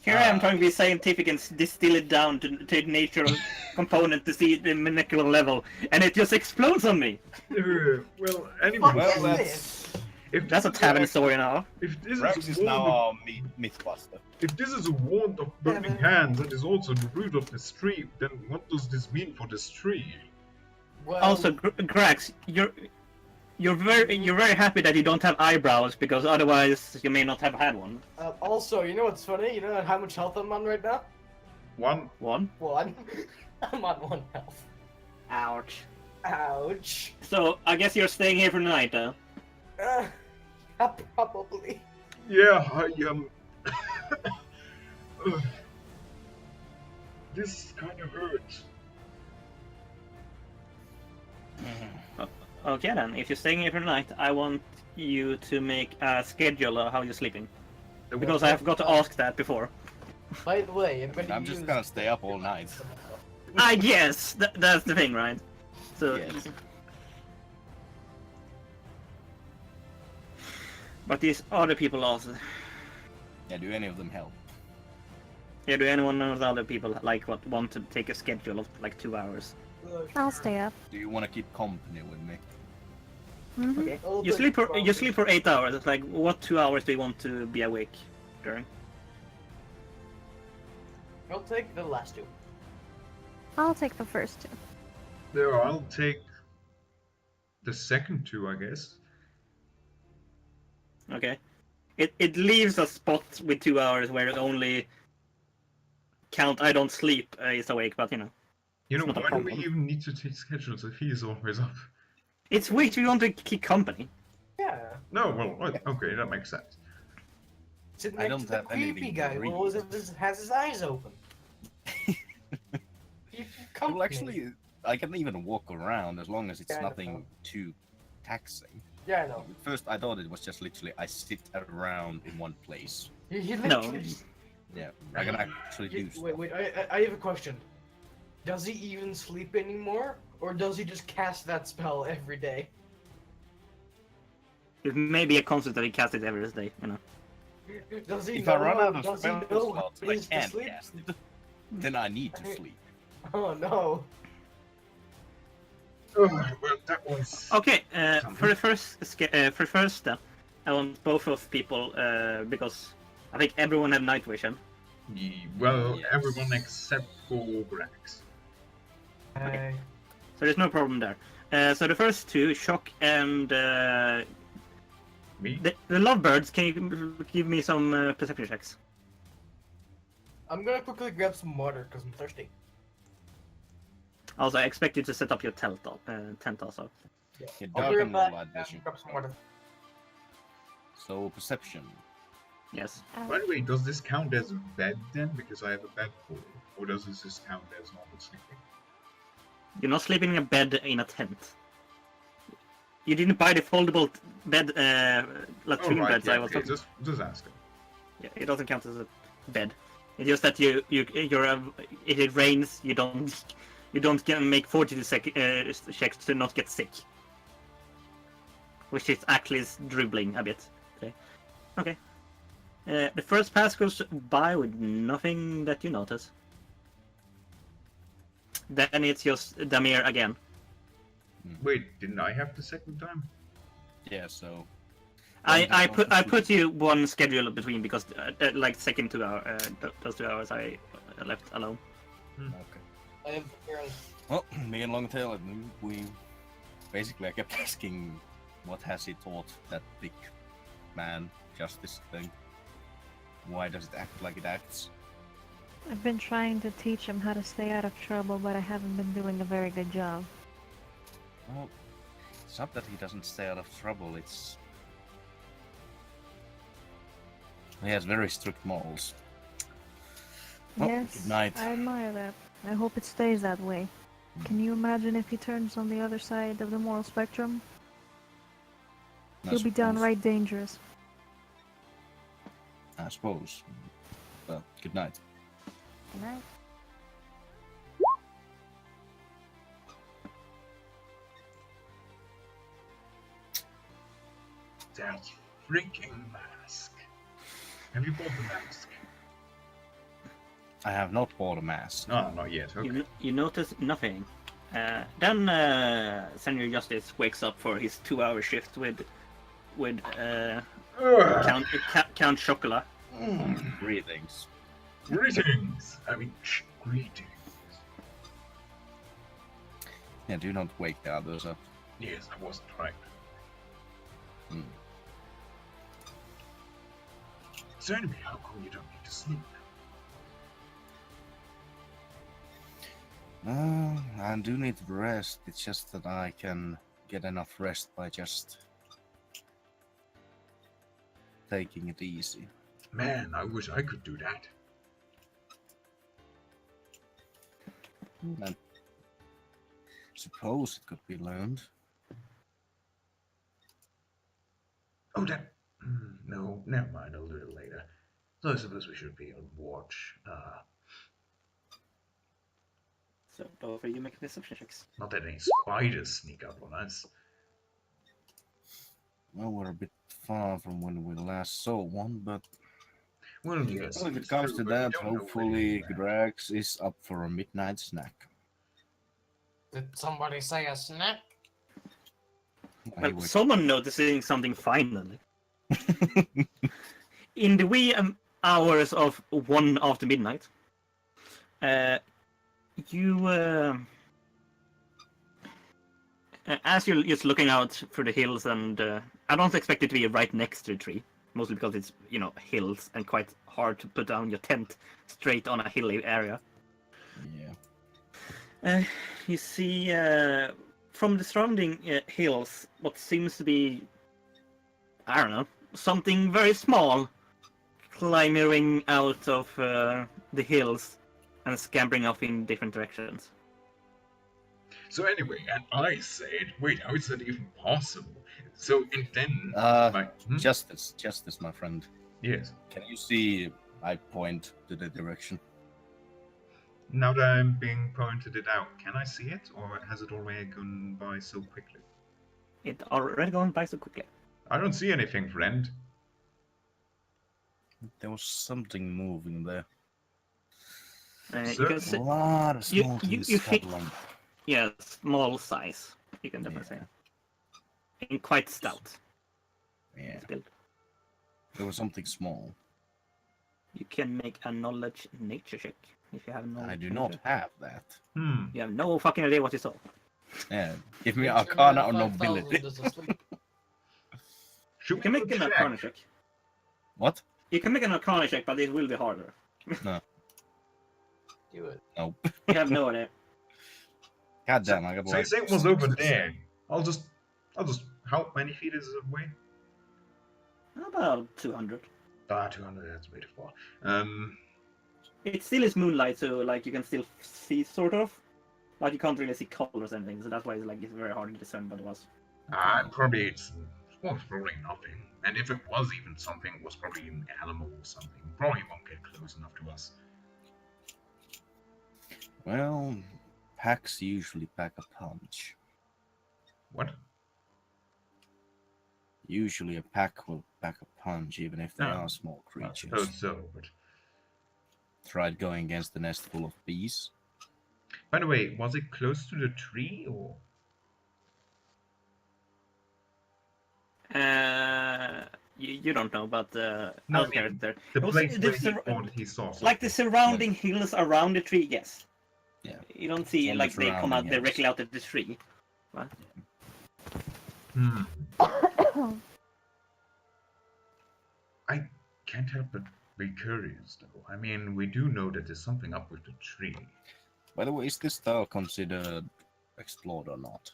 Here I am trying to be scientific and distill it down to natural component to see the molecular level, and it just explodes on me. Well, anyway, Fuck well, is that's- this? if That's a this tavern is story now. if this Rex is is a now wand our Mythbuster. if this is a wand of burning hands and is also the root of this tree, then what does this mean for this tree? Well, Also, Grax, you're very happy that you don't have eyebrows because otherwise you may not have had one. also, you know what's funny? You know how much health I'm on right now? One. One. One. I'm on 1 health. Ouch. Ouch. So I guess you're staying here for the night, though. Yeah, probably. Yeah, I This kind of hurts. Okay then, if you're staying here for the night, I want you to make a schedule of how you're sleeping. Because I forgot to ask that before. By the way, everybody I'm just use- gonna stay up all night. I guess that's the thing, right? So. Yes. But these other people also. Yeah, do any of them help? Yeah, do anyone of the other people want to take a schedule of like 2 hours? I'll stay up. Do you want to keep company with me? Mhm. Okay. Oh, You but- sleep for 8 hours. It's like what 2 hours do you want to be awake during? I'll take the last two. I'll take the first two. There, I'll take the second two, I guess. Okay. It leaves a spot with 2 hours where it only count I don't sleep is awake, but you know. You know, It's not a why do we problem. even need to take schedules if he is always up? It's weak, we want to keep company. Yeah. No, well, okay, that makes sense. Sit I next don't to the have anything creepy to guy who read. always has his eyes open. Keep company. Well, actually, I can even walk around as long as it's Yeah, I know. nothing too taxing. Yeah, I know. At first, I thought it was just literally I sit around in one place. You No. literally- Yeah, I can actually do stuff. Wait, I have a question. Does he even sleep anymore? Or does he just cast that spell every day? It may be a concept that he casts it every day, you know. Does he If know, I run out of does he spell know slots when I he's to can't sleep? cast it, then I need to sleep. Oh no. Oh, well, that was... Okay, for the first step, I want both of people because I think everyone have night vision. Well, Yes. everyone except for Grax. Okay. So there's no problem there. So the first two, Shock and Me? the Lovebirds, can you give me some perception checks? I'm gonna quickly grab some water because I'm thirsty. Also, I expect you to set up your tent also. Yeah. Yeah, I'll dark be right and back. light vision. Grab some water. So perception. Yes. By the way, does this count as a bed then? Because I have a bed pole. Or does this just count as normal sleeping? You're not sleeping in a bed in a tent. You didn't buy the foldable bed, latrine Alright, beds yeah, I was okay, talking. just asking. Yeah, it doesn't count as a bed. It's just that you're if it rains, you don't get make 42 checks to not get sick, which is actually dribbling a bit. Okay. The first pass goes by with nothing that you notice. Then it's just Damir again. Wait, didn't I have the second time? Yeah, so I put you one schedule between because like second 2 hour those 2 hours I left alone. okay. I have errands. Well, me and Longtail, we basically I kept asking, what has he taught that big man justice thing? Why does it act like it acts? I've been trying to teach him how to stay out of trouble, but I haven't been doing a very good job. Well, it's not that he doesn't stay out of trouble, it's... He has very strict morals. Well, Yes, good night. I admire that. I hope it stays that way. Can you imagine if he turns on the other side of the moral spectrum? I He'll be suppose. downright dangerous. I suppose. Well, good night. Good night. That freaking mask. Have you bought the mask? I have not bought a mask. No, not yet. Okay. You notice nothing. Then Senior Justice wakes up for his 2-hour shift with Count Chocolat. Greetings. Greetings. I mean, greetings. Yeah, do not wake the others up. Yes, I wasn't right. Hmm. So anyway, how come you don't need to sleep? I do need to rest. It's just that I can get enough rest by just taking it easy. Man, I wish I could do that. I suppose it could be learned. Oh, that... No, never mind, I'll do it later. So I suppose we should be on watch. So both of you make perception checks. Not that any spiders sneak up on us. Well, we're a bit far from when we last saw one, but Well, yes, well, if it it's comes true, to but we that, don't know where hopefully they're at. Grax is up for a midnight snack. Did somebody say a snack? I Well, someone noticing something finally. In the wee hours of 1 after midnight, you, as you're just looking out through the hills, and I don't expect it to be right next to the tree, mostly because it's, hills and quite hard to put down your tent straight on a hilly area. Yeah. You see from the surrounding hills what seems to be, I don't know, something very small climbing out of the hills and scampering off in different directions. So anyway, and I said, wait, how is that even possible? So, and then, Justice, my friend. Yes. Can you see I point to the direction? Now that I'm being pointed it out, can I see it, or has it already gone by so quickly? It already gone by so quickly. I don't see anything, friend. There was something moving there. You can A see, lot of you- small you- things you think- scuttling. yeah, small size. You can definitely say, and quite stout. Yeah, It's built. there was something small. You can make a knowledge nature check if you have knowledge. I do not nature. have that. You have no fucking idea what you saw. Yeah, give me Make sure Arcana or you're not Nobility. 5,000 is asleep. Should You can make an Arcana check. What? You can make an Arcana check, but it will be harder. Do it. Nope. You have no idea. God damn, I got So you like say it was 6 over to there. say. I'll just. How many feet is it away? About 200. 200. That's way too far. It still is moonlight, so like you can still see sort of. Like you can't really see colors and things, so that's why it's very hard to discern what it was. Probably well, probably nothing. And if it was even something, it was probably an animal or something. Probably won't get close enough to us. Well, packs usually pack a punch. What? Usually a pack will pack a punch even if they No, are small I creatures. suppose so, but... Tried going against the nest full of bees? By the way, was it close to the tree, or...? You don't know, but No, other character. the It was- place where this he sur- thought he saw something. Like the surrounding hills around the tree, yes. Yeah. You don't see on the like they come out surrounding hills. directly out of the tree. Hmm. I can't help but be curious, though. I mean, we do know that there's something up with the tree. By the way, is this style considered explored or not?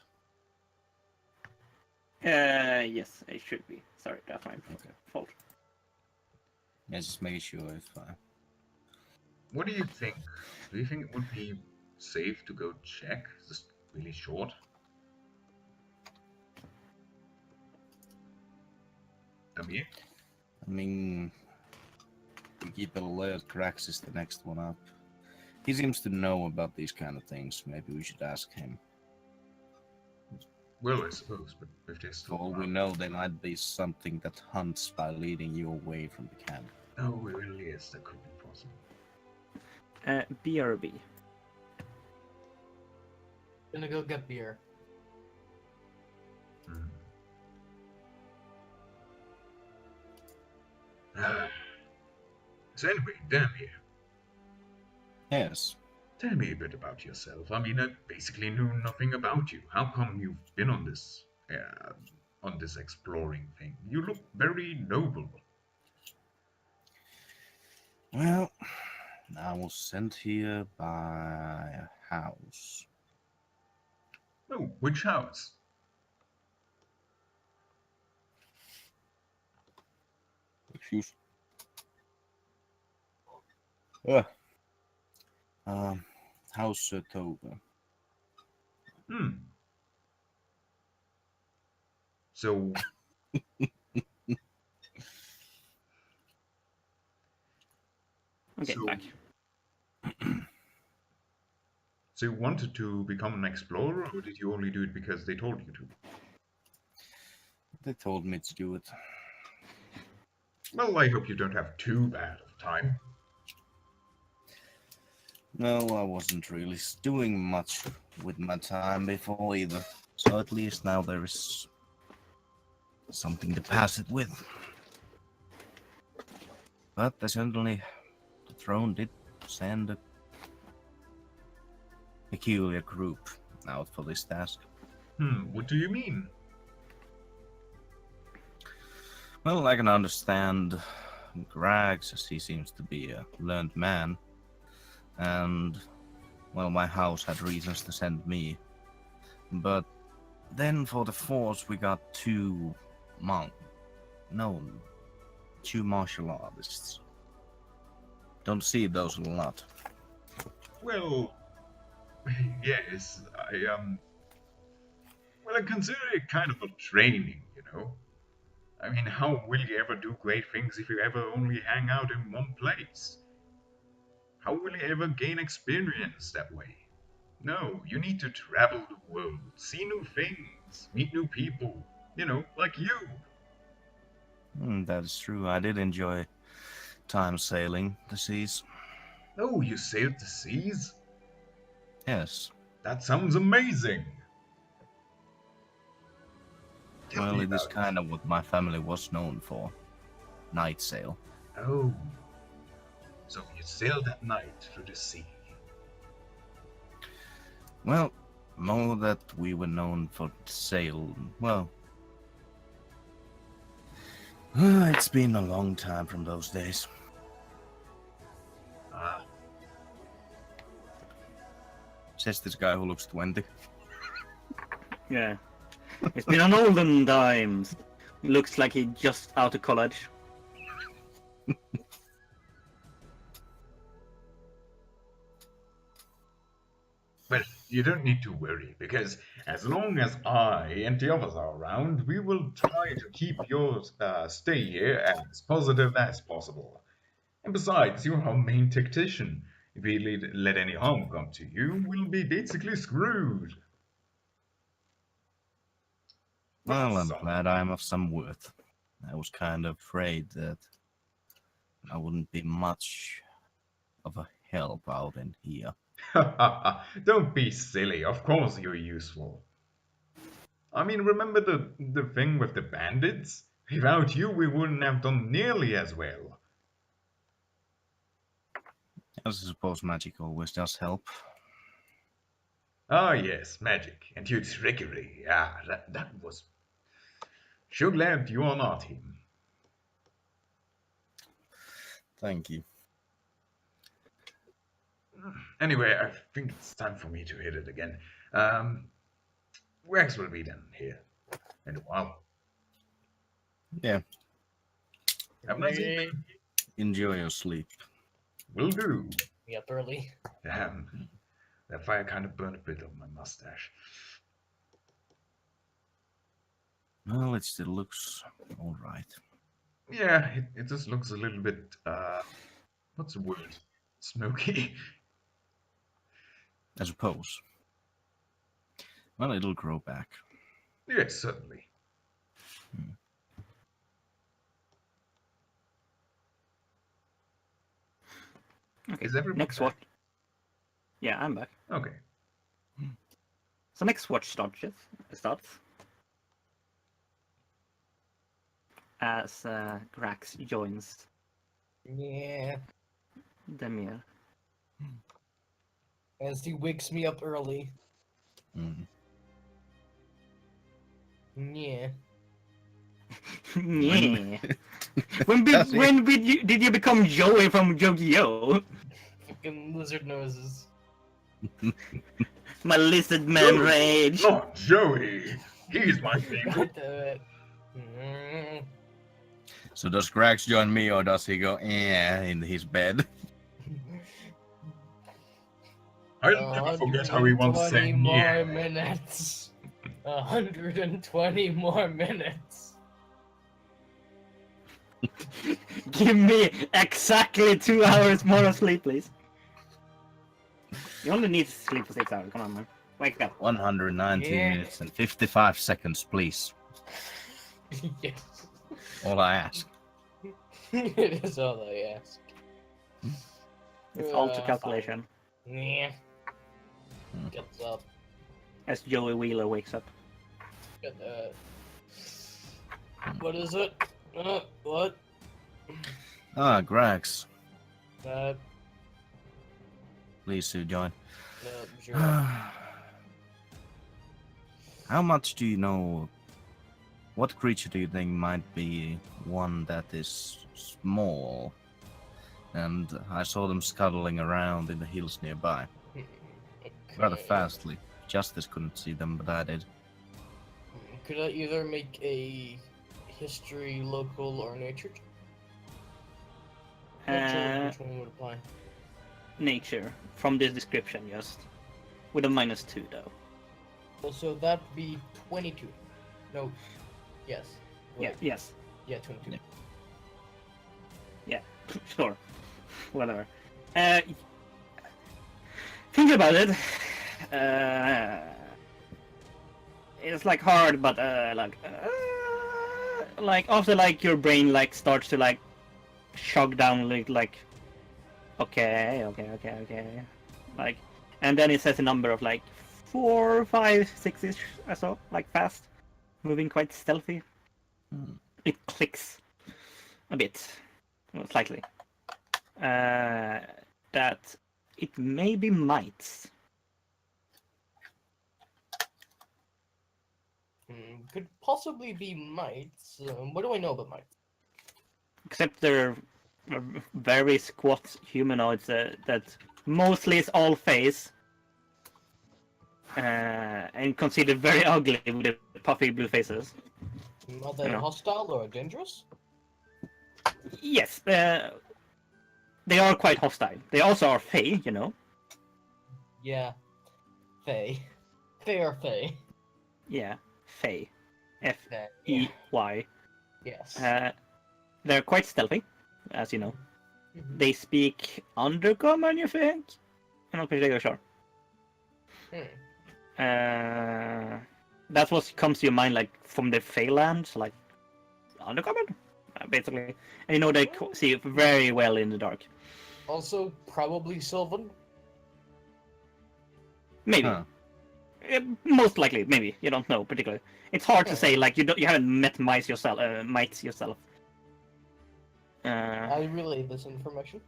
Yes, it should be. Sorry, that's my fault. Yeah, just making sure if What do you think? Do you think it would be safe to go check? Just really short? Amir? I mean, we keep it alert. Krax is the next one up. He seems to know about these kind of things. Maybe we should ask him. Well, I suppose, but if they're For still all we around. know, there might be something that hunts by leading you away from the camp. Oh, really? Yes, that could be possible. BRB. Gonna go get beer. Hmm. So anyway, damn you. Yes. Tell me a bit about yourself. I mean, I basically knew nothing about you. How come you've been on this exploring thing? You look very noble. Well, I was sent here by a house. Oh, which house? Excuse. House Tova. Hmm. So, Okay, So- back. so you wanted to become an explorer, or did you only do it because they told you to? They told me to do it. Well, I hope you don't have too bad of a time. No, I wasn't really doing much with my time before either. So at least now there is something to pass it with. But they certainly, the throne did send a peculiar group out for this task. What do you mean? Well, I can understand Grags, as he seems to be a learned man. And, well, my house had reasons to send me. But then for the force, we got two martial artists. Don't see those a lot. Well, yes, well, I consider it kind of a training, you know? I mean, how will you ever do great things if you ever only hang out in one place? How will you ever gain experience that way? No, you need to travel the world, see new things, meet new people, you know, like you. That is true. I did enjoy time sailing the seas. Oh, you sailed the seas? Yes. That sounds amazing. Tell Well, me it is about it. kind of what my family was known for. Night sail. Oh, so you sailed at night through the sea. Well, more that we were known for sail. Well, it's been a long time from those days. Says this guy who looks 20. Yeah. It's been an olden times. Looks like he just out of college. Well, you don't need to worry, because as long as I and the others are around, we will try to keep your stay here as positive as possible. And besides, you're our main tactician. If we let any harm come to you, we'll be basically screwed. Well, I'm So- glad I'm of some worth. I was kind of afraid that I wouldn't be much of a help out in here. Don't be silly. Of course you're useful. I mean, remember the thing with the bandits? Without you, we wouldn't have done nearly as well. I suppose magic always does help. Ah, yes, magic and your trickery. Ah, that was. Sure glad you are not him. Thank you. Anyway, I think it's time for me to hit it again. Rex will be done here in a while. Yeah, Have a nice evening. enjoy your sleep. Will do. Me up early. Damn, that fire kind of burned a bit on my mustache. Well, it still looks alright. Yeah, it just looks a little bit, what's the word? Smoky. I suppose. Well, it'll grow back. Yes, certainly. Okay. Is everyone Next back? watch. Yeah, I'm back. Okay. So next watch starts. As Grax joins Yeah. Demir. As he wakes me up early. Mm. Yeah. Yeah. Does he? When did you become Joey from Yu-Gi-Oh? Fucking lizard noses. My lizard man Joey. rage. Not Joey! He's my favorite. God damn it. Mm. So does Grax join me or does he go in his bed? I'll never forget how he once 120 said, more yeah. minutes. 120 more minutes. Give me exactly 2 hours more of sleep, please. You only need to sleep for 6 hours. Come on, man. Wake up. 119 Yeah. minutes and 55 seconds, please. Yes. All I ask. It is all I ask. It's all to calculation. Yeah. Hmm. Gets up. As Joey Wheeler wakes up. Get what is it? What? Ah, Grax, Uh, please do join. sure. How much do you know? What creature do you think might be one that is small? And I saw them scuttling around in the hills nearby, rather Okay. fastly. Justice couldn't see them, but I did. Could I either make a history, local, or nature? Not sure which one would apply. Nature. From this description, just. With a -2, though. Also, that'd be 22. No. Yes. Yeah, Wait. yes. Yeah, 22. Yeah. Sure. Whatever. Think about it. It's like hard, but like after like your brain like starts to like shut down like okay, like, and then it says a number of like 4, 5, 6-ish or so, like fast, moving quite stealthy. It clicks a bit, well, slightly. That it may be mites. Could possibly be mites. What do I know about mites? Except they're very squat humanoids that mostly is all face. and considered very ugly with the puffy blue faces. Are they Yeah. hostile or dangerous? Yes, they are quite hostile. They also are Fey, you know. Yeah. Fae. Fae or Fae? Yeah, Fey. F Fae. E Y. Yes. They're quite stealthy, as you know. Mhm. They speak Undercommon, you think? I'm not particularly sure. That's what comes to your mind, like from the Feylands, like Undercommon, basically. And you know they see very well in the dark. Also, probably Sylvan. Maybe. Huh. Most likely, maybe. You don't know particularly. It's hard to Yeah. say. Like you haven't met mice yourself. Mites yourself. I relay this information.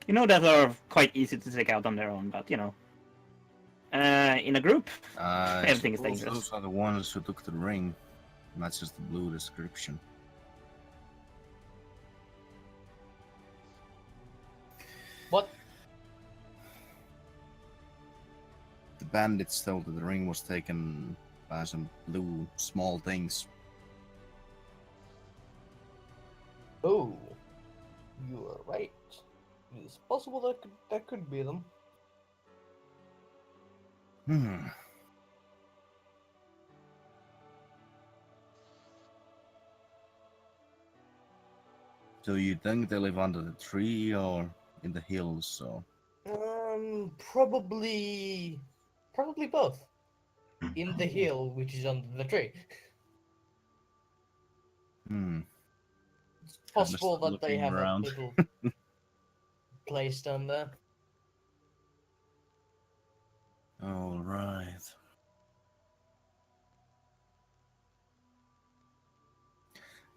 You know that are quite easy to take out on their own, but you know, in a group, everything is dangerous. Those are the ones who took the ring. Matches the blue description. What? The bandits thought that the ring was taken by some blue small things. Oh, you are right. It is possible that could be them. Hmm. So you think they live under the tree or in the hills? Or Probably both. In the hill, which is under the tree. hmm. It's possible Kinda that they looking have around. a little place down there. All right.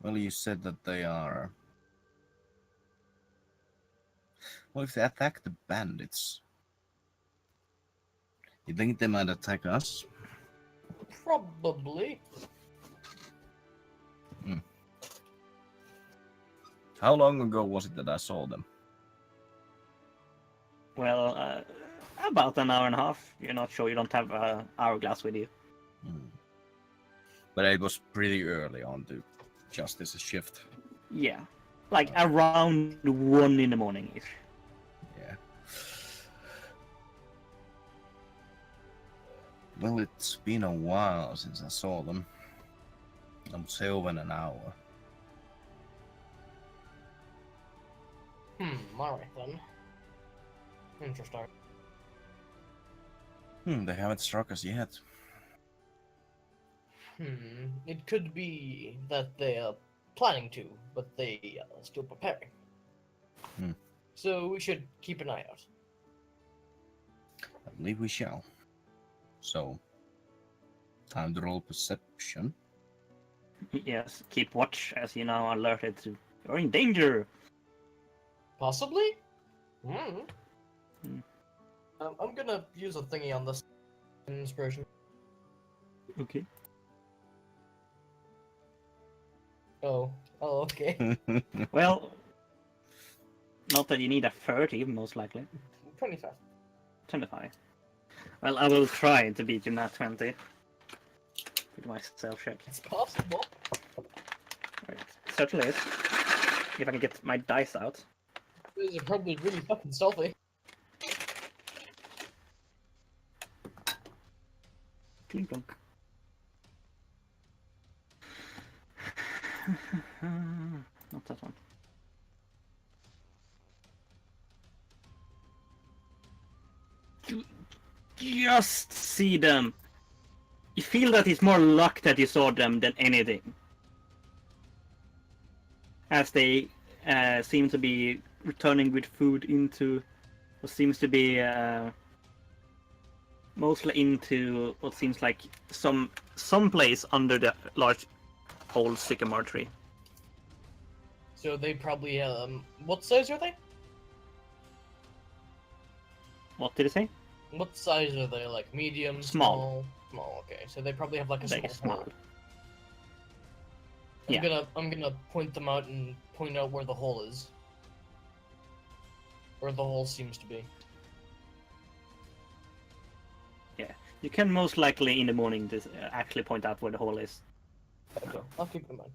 Well, you said that they are. Well, if they attack the bandits, you think they might attack us? Probably. How long ago was it that I saw them? Well, about an hour and a half. You're not sure. You don't have an hourglass with you. Hmm. But it was pretty early on to Justice's shift. Yeah, like around 1 in the morning ish. Yeah. Well, it's been a while since I saw them. I'm say over an hour. Alright then. Interesting. They haven't struck us yet. It could be that they are planning to, but they are still preparing. Hmm. So we should keep an eye out. I believe we shall. So, time to roll perception. Yes, keep watch as you now are alerted to you're in danger. Possibly? Hmm. I'm gonna use a thingy on this inspiration. Okay. Oh, okay. Well, not that you need a 30, most likely. 25. 25. Well, I will try to beat you nat 20 with my self check. It's possible. Right. Certainly is. If I can get my dice out. These are probably really fucking stealthy. Clink clunk. Not that one. You just see them. You feel that it's more luck that you saw them than anything. As they seem to be returning with food into what seems to be mostly into what seems like some place under the large old sycamore tree. So they probably, what size are they? What did it say? What size are they? Like medium, Small. Small, okay. So they probably have like a Very small small. hole. Yeah. I'm gonna point them out and point out where the hole is. Where the hole seems to be. You can most likely in the morning actually point out where the hole is. Okay, I'll keep it in mind.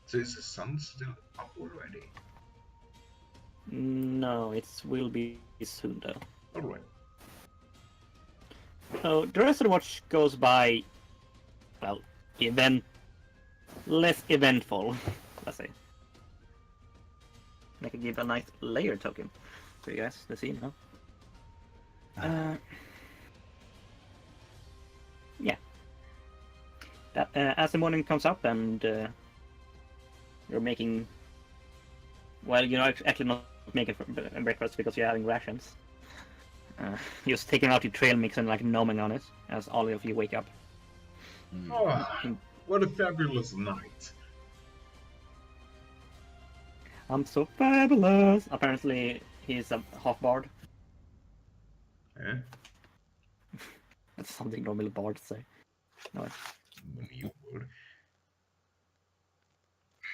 So is the sun still up already? No, it will be soon though. Alright. So the rest of the watch goes by, well, less eventful, let's say. I can give a nice layer token for you guys to see now. Yeah. As the morning comes up and you're making, well, you're actually not making breakfast because you're having rations. Just taking out your trail mix and like gnawing on it as all of you wake up. Oh, what a fabulous night. I'm so fabulous! Apparently, he's a half bard. Eh? That's something normally bards say. No. You would.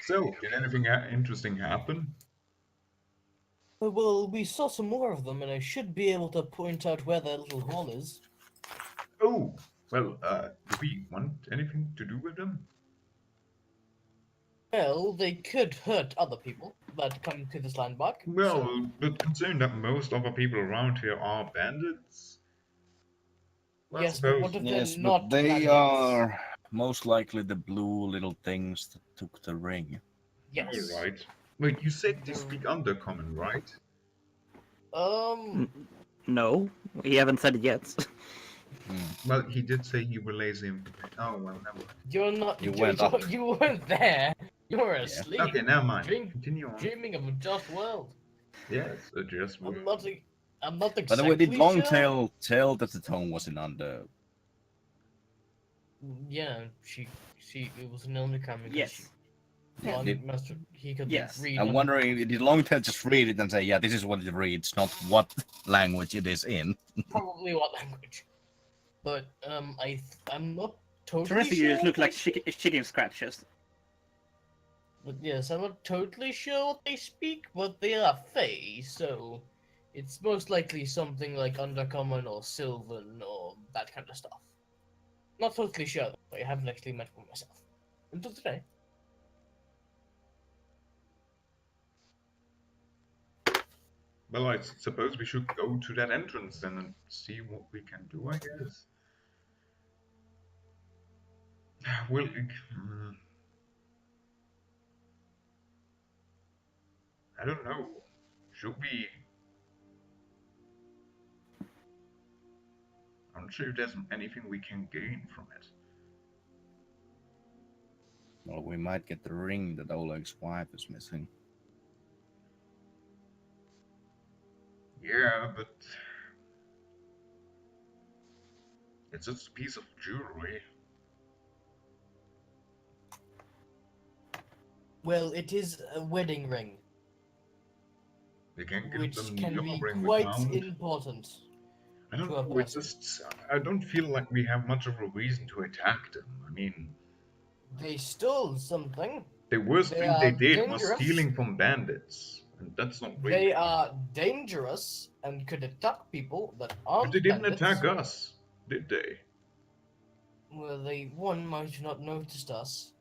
So, did anything interesting happen? Well, we saw some more of them, and I should be able to point out where that little hole is. Oh, well, do we want anything to do with them? Well, they could hurt other people that come to this landmark. Well, but considering that most other people around here are bandits, well, I Yes, but what suppose. if they're Yes, not but they bandits? are most likely the blue little things that took the ring. Yes. Alright. Wait, you said they speak Undercommon, right? No, he haven't said it yet. Well, he did say he relays the information. Oh, well, never mind. You're not. You went up. You weren't there. You're asleep. Okay, never mind. Drink, Continue on. dreaming of a just world. Yes, a just I'm world. not. I'm not By exactly the way, did sure. Longtail tell that the tone was in under? Yeah, she. It was an undercommon. because Yes. She, Yeah. one Did- master, he could Yes. read. I'm under- wondering, did Longtail just read it and say, "Yeah, this is what it reads," not what language it is in? Probably what language. But I'm not totally The rest of sure. you just look what like they- chicken scratches. But yes, I'm not totally sure what they speak, but they are Fey, so it's most likely something like Undercommon or Sylvan or that kind of stuff. Not totally sure, though. I haven't actually met one myself. Until today. Well, I suppose we should go to that entrance then and see what we can do, I guess. Well, I don't know. Should we? I'm not sure if there's anything we can gain from it. Well, we might get the ring that Oleg's wife is missing. Yeah, but it's just a piece of jewelry. Well, it is a wedding ring, We can give which them can the be ring we quite found. important. I don't to a know. It's person. just I don't feel like we have much of a reason to attack them. I mean, They stole something. the worst They thing they are did was dangerous. stealing from bandits, and that's not really. They are dangerous and could attack people that But aren't they didn't bandits. attack us, did they? Well, they, one, might not noticed us,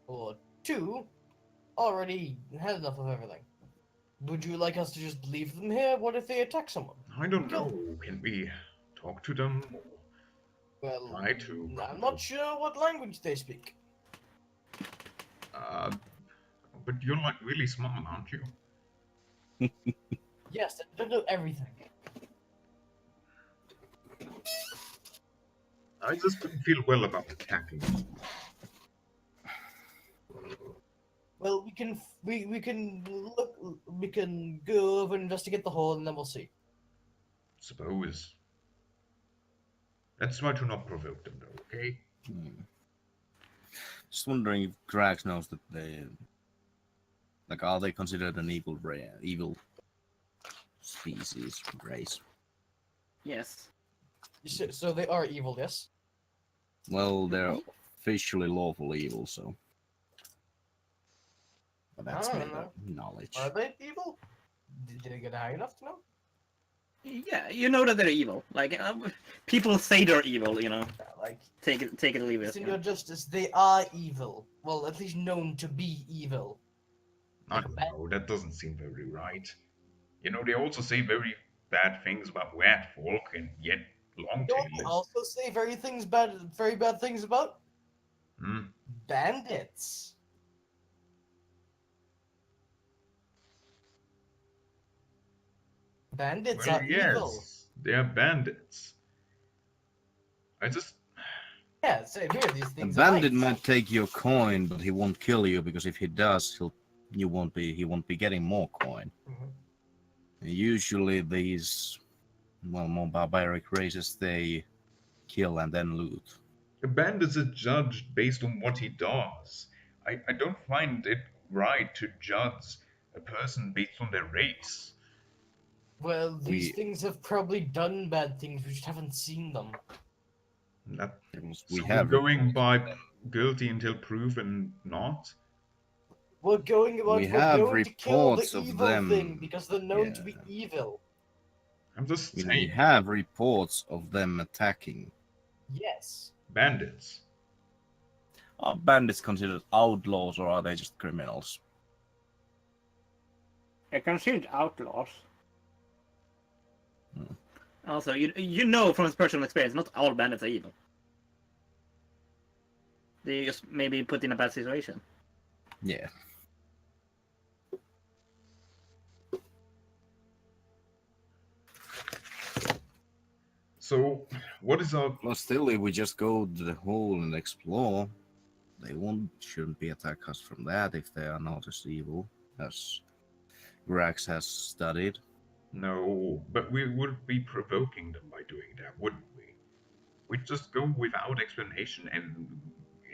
or two, already had enough of everything. Would you like us to just leave them here? What if they attack someone? I don't know. Can we talk to them? Well, Try to. I'm not sure what language they speak. But you're like really smart, aren't you? Yes, they don't know everything. I just didn't feel well about attacking. Well, we can look, we can go over and investigate the hole, and then we'll see. Suppose. Let's try to not provoke them, though. Okay? Just wondering if Drax knows that they, like, are they considered an evil species, race? Yes. So they are evil, yes? Well, they're officially lawful evil, so. But that's I mere don't know. knowledge. Are they evil? Did they get high enough to know? Yeah, you know that they're evil. Like people say they're evil, you know. Yeah, like, Take it or leave it. in You your know? justice, they are evil. Well, at least known to be evil. I Like a don't bad. know, that doesn't seem very right. You know, they also say very bad things about wet folk and yet You know what they longtails. also say very bad things about? Hmm. Bandits. Bandits Well, are evil. yes, they are bandits. I just. Yeah, same here. These A things are bandit nice. might take your coin, but he won't kill you because if he does, he won't be getting more coin. Mhm. Usually these more barbaric races they kill and then loot. A bandit is judged based on what he does. I don't find it right to judge a person based on their race. Well, these We things have probably done bad things. We just haven't seen them. That, we so we're have going reports. by guilty until proven not? We We're have going to kill the reports of evil thing them. because they're known to Yeah, be evil. I'm just we saying, have reports of them attacking. Yes. bandits. Are bandits considered outlaws or are they just criminals? They're considered outlaws. Hmm. Also, you know from personal experience, not all bandits are evil. They just maybe put in a bad situation. Yeah. So, what is our. Well, still, if we just go to the hole and explore, they shouldn't be attack us from that if they are not as evil as Grax has studied. No, but we would be provoking them by doing that, wouldn't we? We'd just go without explanation and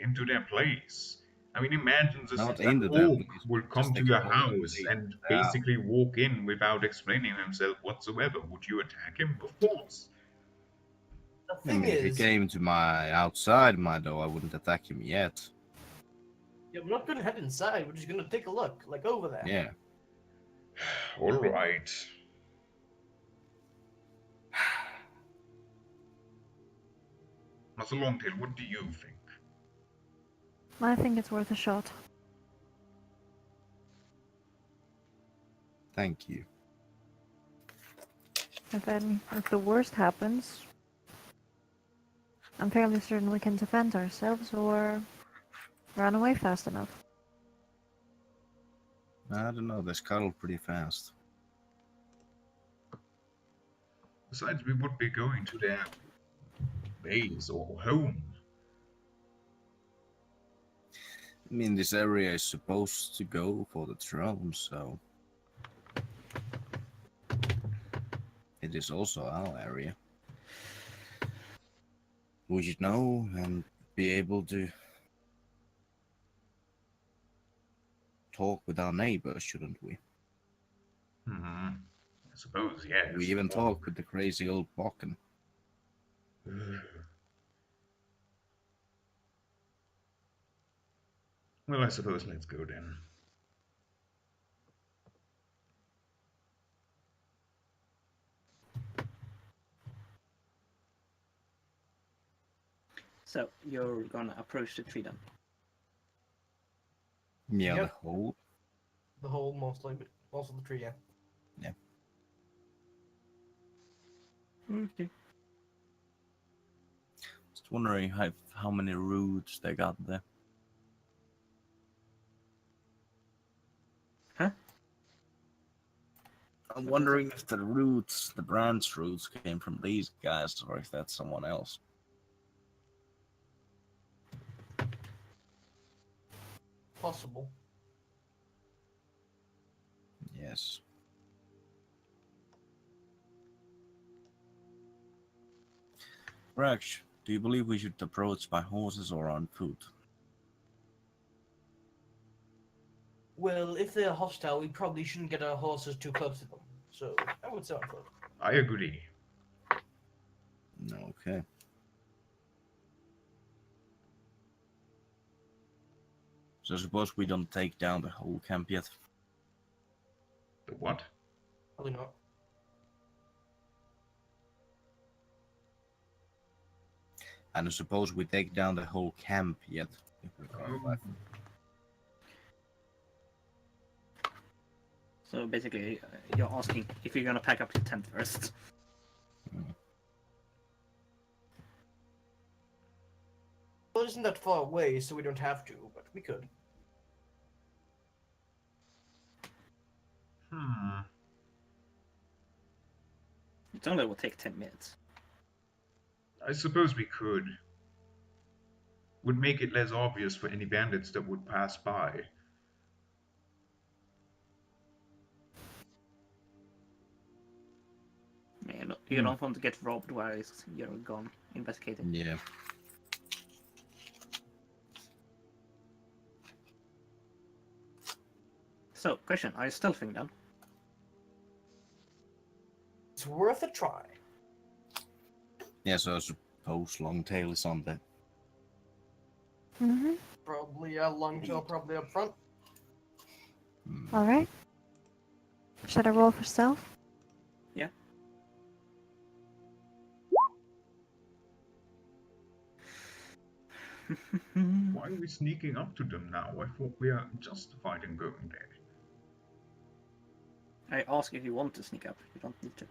into their place. I mean, imagine just Not an into their orc place, will come just to your explore the house place. and Yeah. basically walk in without explaining himself whatsoever. Would you attack him? Of course. The I thing mean, if he is, came to my outside my door, I wouldn't attack him yet. yeah, we're not gonna head inside. We're just gonna take a look, like over there. Yeah. All right. Master Longtail, what do you think? I think it's worth a shot. Thank you. If the worst happens, I'm fairly certain we can defend ourselves or run away fast enough. I don't know, they scuttle pretty fast. Besides, we would be going to their base or home. I mean, this area is supposed to go for the throne, so it is also our area. We should know and be able to talk with our neighbors, shouldn't we? I suppose, yes. We even talk with the crazy old Bokken. Well, I suppose let's go then. So you're gonna approach the tree then. Yeah, Yep. the whole. The whole mostly, but most of the tree, yeah. Yeah. Okay. Just wondering how many roots they got there. Huh? I'm wondering if the roots, the branch roots, came from these guys or if that's someone else. Possible. Yes. Rax, do you believe we should approach by horses or on foot? Well, if they're hostile, we probably shouldn't get our horses too close to them. So I would say on foot. I agree. Okay. So suppose we don't take down the whole camp yet. The what? Probably not. And I suppose we take down the whole camp yet. If we come back. So basically, you're asking if you're gonna pack up your tent first. Well, it isn't that far away, so we don't have to, but we could. It only will take 10 minutes. I suppose we could. Would make it less obvious for any bandits that would pass by. You don't want to get robbed while you're gone investigating. Yeah. So, question, are you stealthing then? It's worth a try. Yeah, so I suppose Longtail is on the... Mm-hmm. Probably Longtail, probably up front. Alright. Should I roll for stealth? Yeah. Why are we sneaking up to them now? I thought we are justified in going there. I ask if you want to sneak up. You don't need to.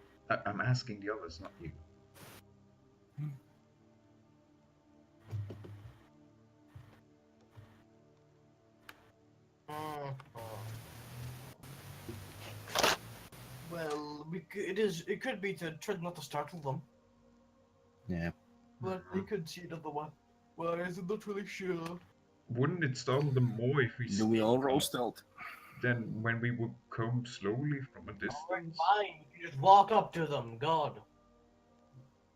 I'm asking the others, not you. Well, it could be to try not to startle them, Yeah. but we could see it otherwise. Well, I'm not really sure. Wouldn't it startle them more if we Do we all sneak roll up stealth? than when we would come slowly from a Alright, distance? fine. You just walk up to them. God.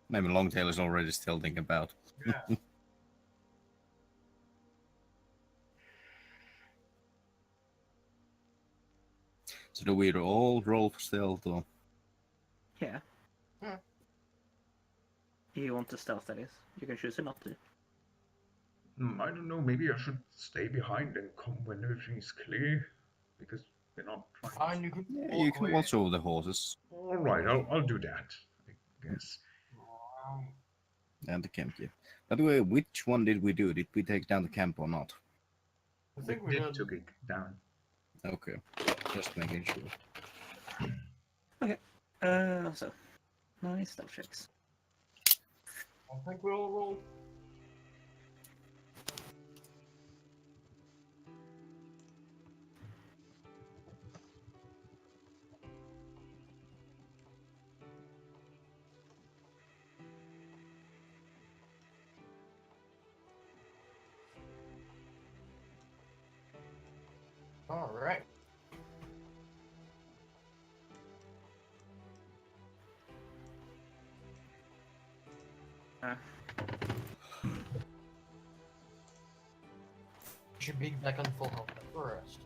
Maybe Longtail is already stealthing about. Yeah. So do we all roll for stealth or? Yeah. Hmm. If you want to stealth, that is. You can choose it not to. I don't know, maybe I should stay behind and come when everything's clear. Because we're not trying Fine, you can Yeah, walk you can away. watch over the horses Alright, I'll do that, I guess. and the camp. Yeah. By the way, which one did we do? Did we take down the camp or not? I think we did. took it down. Okay, just making sure. So, nice stealth checks. I think we all rolled. All right. Should be back on full health at first.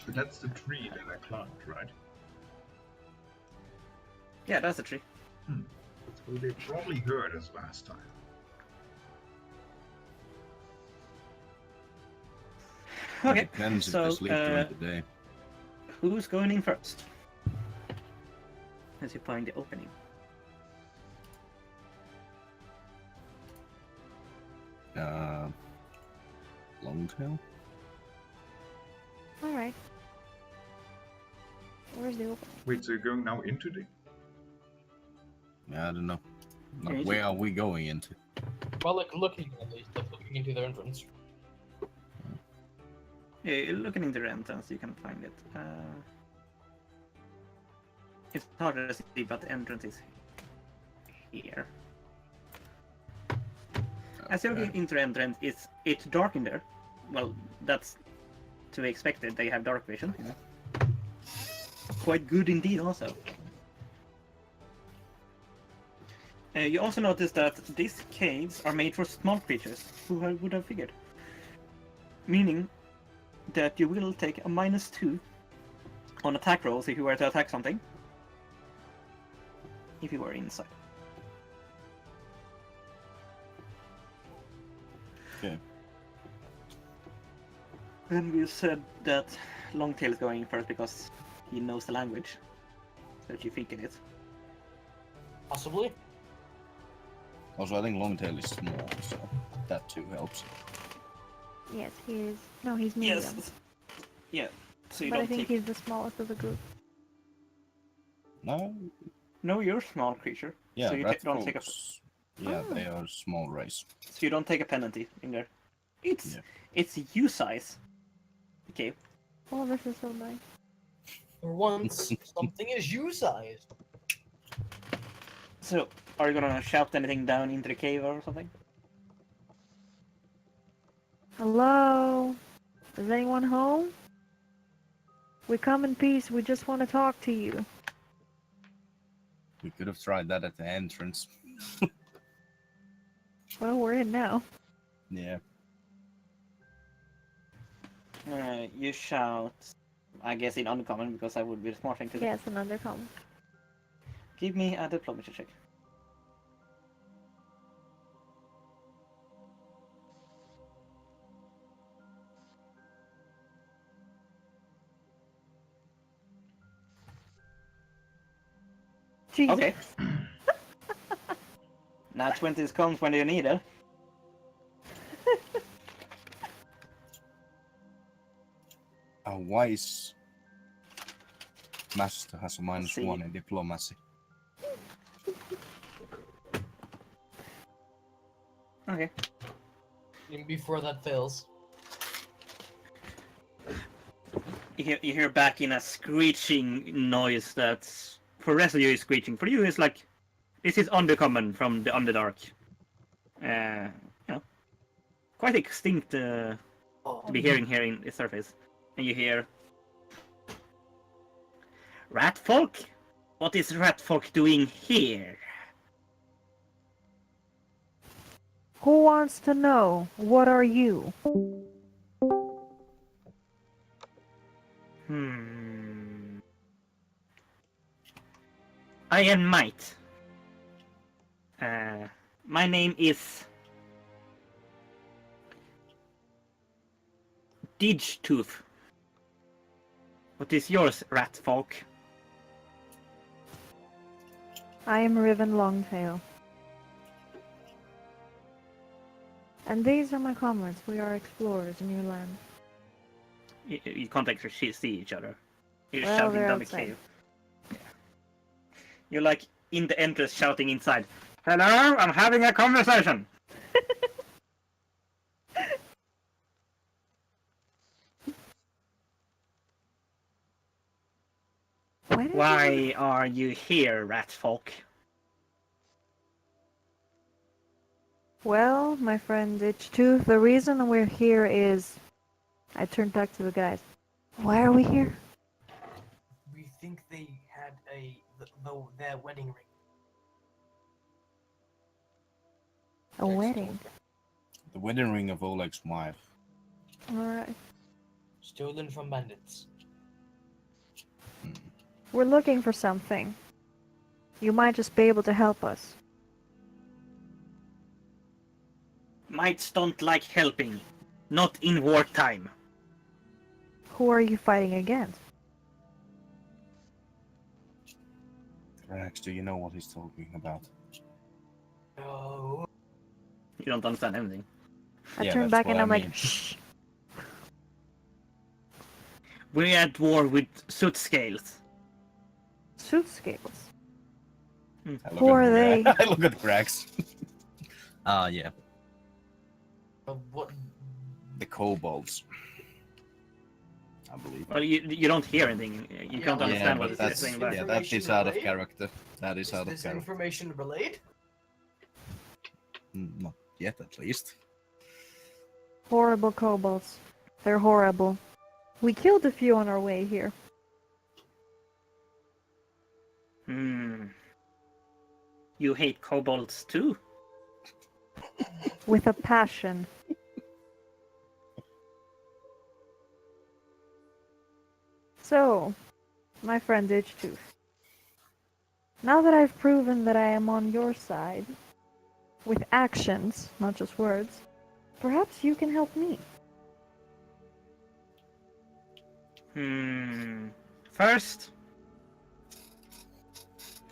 So that's the tree that I climbed, right? Yeah, that's a tree. So they probably heard us last time. Okay, Depends if so they sleep during the day. who's going in first? As you find the opening. Longtail? Alright. Where's the opening? Wait, so you're going now into the... Yeah, I don't know. Yeah, Like, you where are we going into? Well, like looking at least, like looking into their entrance. Yeah, you're looking in the entrance, you can find it. It's harder to see, but the entrance is here. As you're looking into the entrance, it's dark in there. Well, that's to be expected. They have dark vision. You know? quite good indeed also. You also notice that these caves are made for small creatures. Would have figured? Meaning that you will take a -2 on attack rolls if you were to attack something. If you were inside. Okay. And we said that Longtail is going first because he knows the language that you think it is. Possibly. Also, I think Longtail is small, so that too helps. Yes, he is. No, he's medium. Yes. Yeah. So you But I don't think take. he's the smallest of the group. No, No, you're a small creature. yeah, So you rat don't take a. folks. Yeah, Oh. they are small race. So you don't take a penalty in there. It's Yeah. it's U size. Okay. Oh, this is so nice. For once, something is you-sized. So are you gonna shout anything down into the cave or something? Hello? Is anyone home? We come in peace. We just want to talk to you. We could have tried that at the entrance. Well, we're in now. Yeah. You shout. I guess in uncommon because I would be the smart thing to do. Yes, an undercommon. Give me a diplomacy check. Jesus. Okay. Now 20s comes when you need it. A wise master has a See. -1 in diplomacy. Okay. Even before that fails. You hear back in a screeching noise that's for the rest of you is screeching. For you, it's like this is undercommon from the Underdark. You know, quite extinct to be hearing here in the surface, and you hear rat folk. What is rat folk doing here? Who wants to know? What are you? I am Might. My name is Tooth. What is yours, rat folk? I am Riven Longtail. And these are my comrades. We are explorers in your land. You can't actually see each other. You're Well, shouting they're down outside. the cave. Yeah. You're like in the entrance shouting inside. Hello, I'm having a conversation. Why are you here, rat folk? Well, my friend Itchtooth, the reason we're here is... I turned back to the guys. Why are we here? We think they had their wedding ring. A wedding. The wedding ring of Oleg's wife. Alright. Stolen from bandits. We're looking for something. You might just be able to help us. Mites don't like helping. Not in wartime. Who are you fighting against? Rex, do you know what he's talking about? No. You don't understand anything. I Yeah, turn that's back what and I I'm mean. like, shh. We're at war with soot scales. Suit scales. I look Who at are they? I look at Grax. Yeah. What? The kobolds. I believe. Well, you don't hear anything. You Yeah, can't well, Yeah, understand but what that's he's saying back. yeah, that is Information out of relayed? character. That is Is out of this character. information relayed? Not yet, at least. Horrible kobolds. They're horrible. We killed a few on our way here. Hmm. You hate kobolds too? With a passion. So, my friend Ditchtooth, now that I've proven that I am on your side, with actions, not just words, perhaps you can help me. First,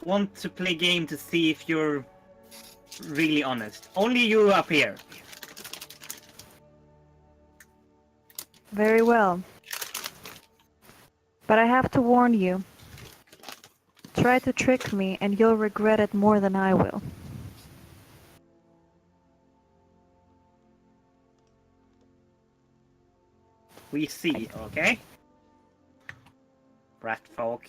want to play game to see if you're really honest. Only you up here. Very well. But I have to warn you. Try to trick me and you'll regret it more than I will. We see, okay? Rat folk.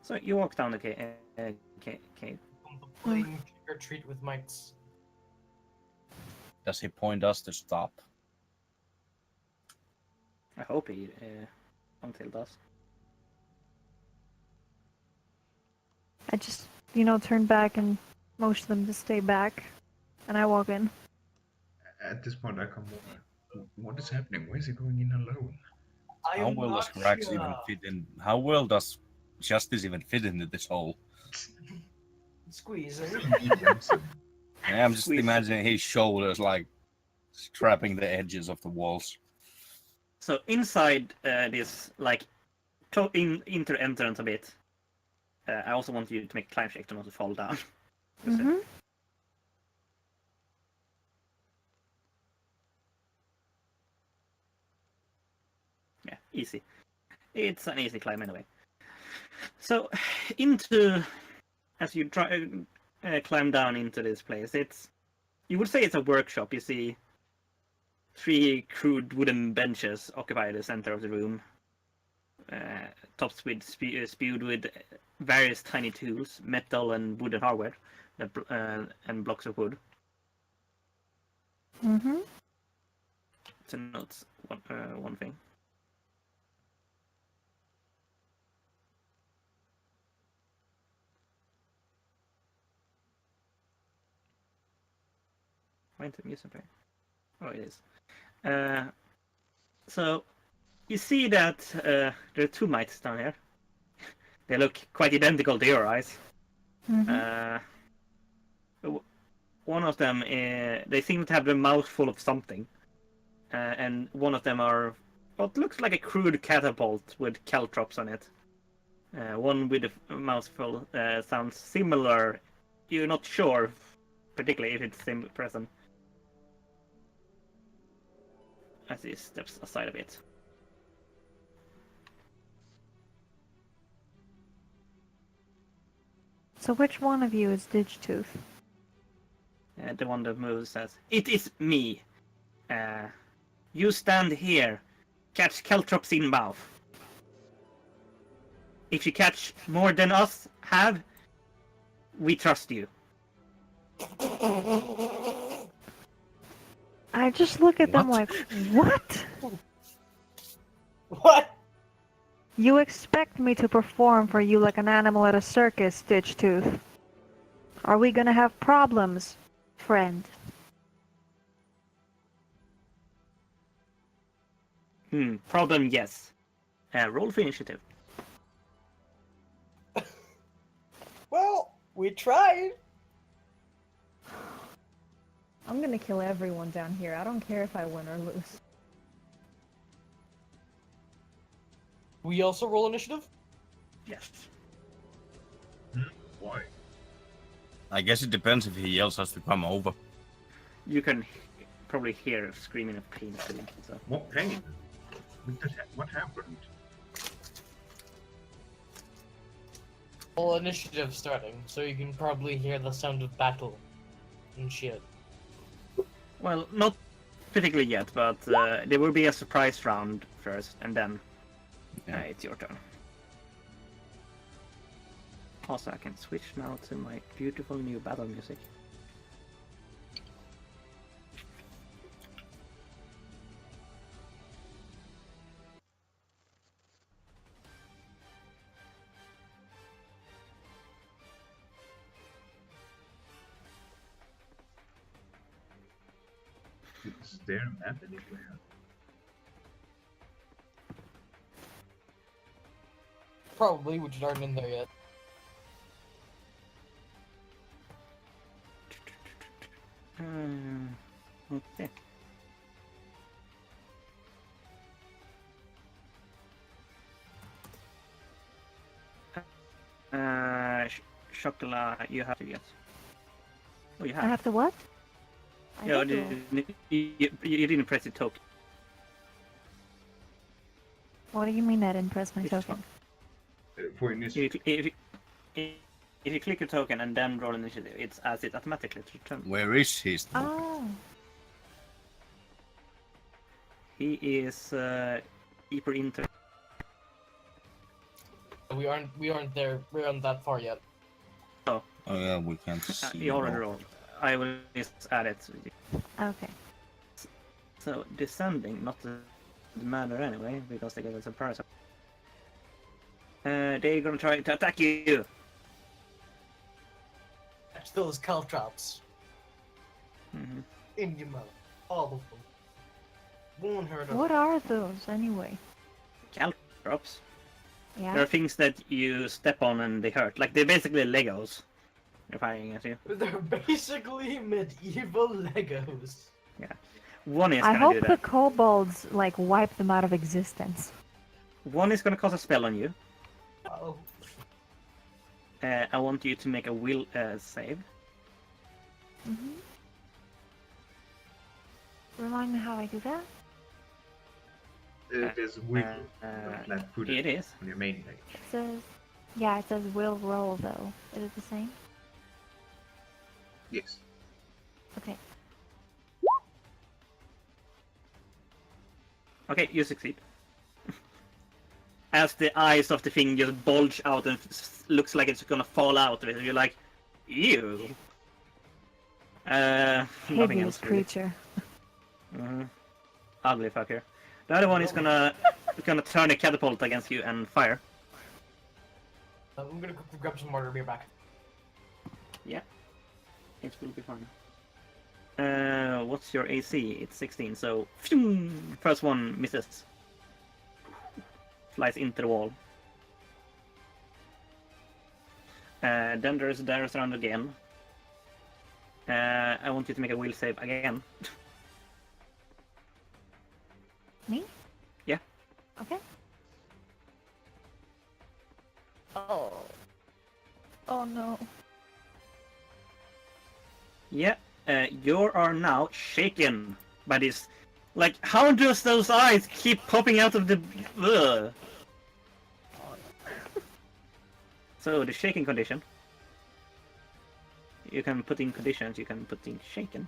So you walk down the cave. Playing trick or treat with mites. Does he point us to stop? I hope he until does. I just, turn back and motion them to stay back. And I walk in. At this point, I come over. What is happening? Why is he going in alone? How well does Grax even fit in? How well does Justice even fit into this hole? Squeezing. Yeah, I'm just Squeeze. imagining his shoulders like strapping the edges of the walls. So inside this, like, inter entrance a bit. I also want you to make a climb check to not to fall down. Mm-hmm. Yeah, easy. It's an easy climb anyway. So, as you try climb down into this place, you would say it's a workshop. You see 3 crude wooden benches occupy the center of the room, topped with spewed with various tiny tools, metal and wooden hardware, and blocks of wood. Mm-hmm. To note one thing. Why the music play? Oh, it is. So you see that there are 2 mites down here. They look quite identical to your eyes. Mm-hmm. One of them, they seem to have their mouth full of something, and one of them are what looks like a crude catapult with caltrops on it. One with a mouthful sounds similar. You're not sure, particularly if it's present. As he steps aside a bit. So which one of you is Ditchtooth? The one that moves says, "It is me. You stand here. Catch caltrops in mouth. If you catch more than us have, we trust you." I just look at them What? like, what? What? You expect me to perform for you like an animal at a circus, Ditchtooth? Are we gonna have problems, friend? Problem, yes. Roll for initiative. Well, we tried. I'm gonna kill everyone down here. I don't care if I win or lose. We also roll initiative? Yes. Why? I guess it depends if he yells us to come over. You can probably hear screaming of pain. So. What pain? What happened? Well, initiative starting, so you can probably hear the sound of battle and shit. Well, not particularly yet, but there will be a surprise round first, and then it's your turn. Also, I can switch now to my beautiful new battle music. Is there a map anywhere? Probably, which aren't in there yet. Okay. Chocolat, you have to get. Oh, you I have. have to what? I Yeah, did roll. you didn't press the token. What do you mean I didn't press my Which token? For If initiative. if you click your token and then roll initiative, it's as it automatically returns. Where is his token? Oh, He is deeper into. We aren't there. We aren't that far yet. Oh yeah, we can't see. You already all. rolled. I will just add it. okay. So descending, not the matter anyway, because they get a surprise. They're gonna try to attack you. Catch those caltrops Mhm. in your mouth, all of them. Won't hurt them. What are those anyway? Caltrops. There Yeah. are things that you step on and they hurt. Like they're basically Legos. They're firing at you. They're basically medieval Legos. One is I gonna hope do the that. kobolds like wipe them out of existence. One is gonna cast a spell on you. Oh, I want you to make a will save. hmm Remind me how I do that? There's a will uh, flat footed It is. on your main page. It says, yeah, it says will roll though. Is it the same? Yes. Okay. Okay, you succeed. As the eyes of the thing just bulge out and looks like it's gonna fall out of it, you're like, ew. Nothing Hideous else really. creature. Ugly fucker. The other one is gonna turn a catapult against you and fire. I'm gonna quickly grab some water. Be back. It will be fine. What's your AC? It's 16, so first one misses. Flies into the wall. Then there's Darius around again. I want you to make a will save again. Me? Yeah. Okay. Oh. Oh no. Yeah, you are now shaken by this. Like, how does those eyes keep popping out of the? Ugh. So the shaking condition. You can put in conditions. You can put in shaken.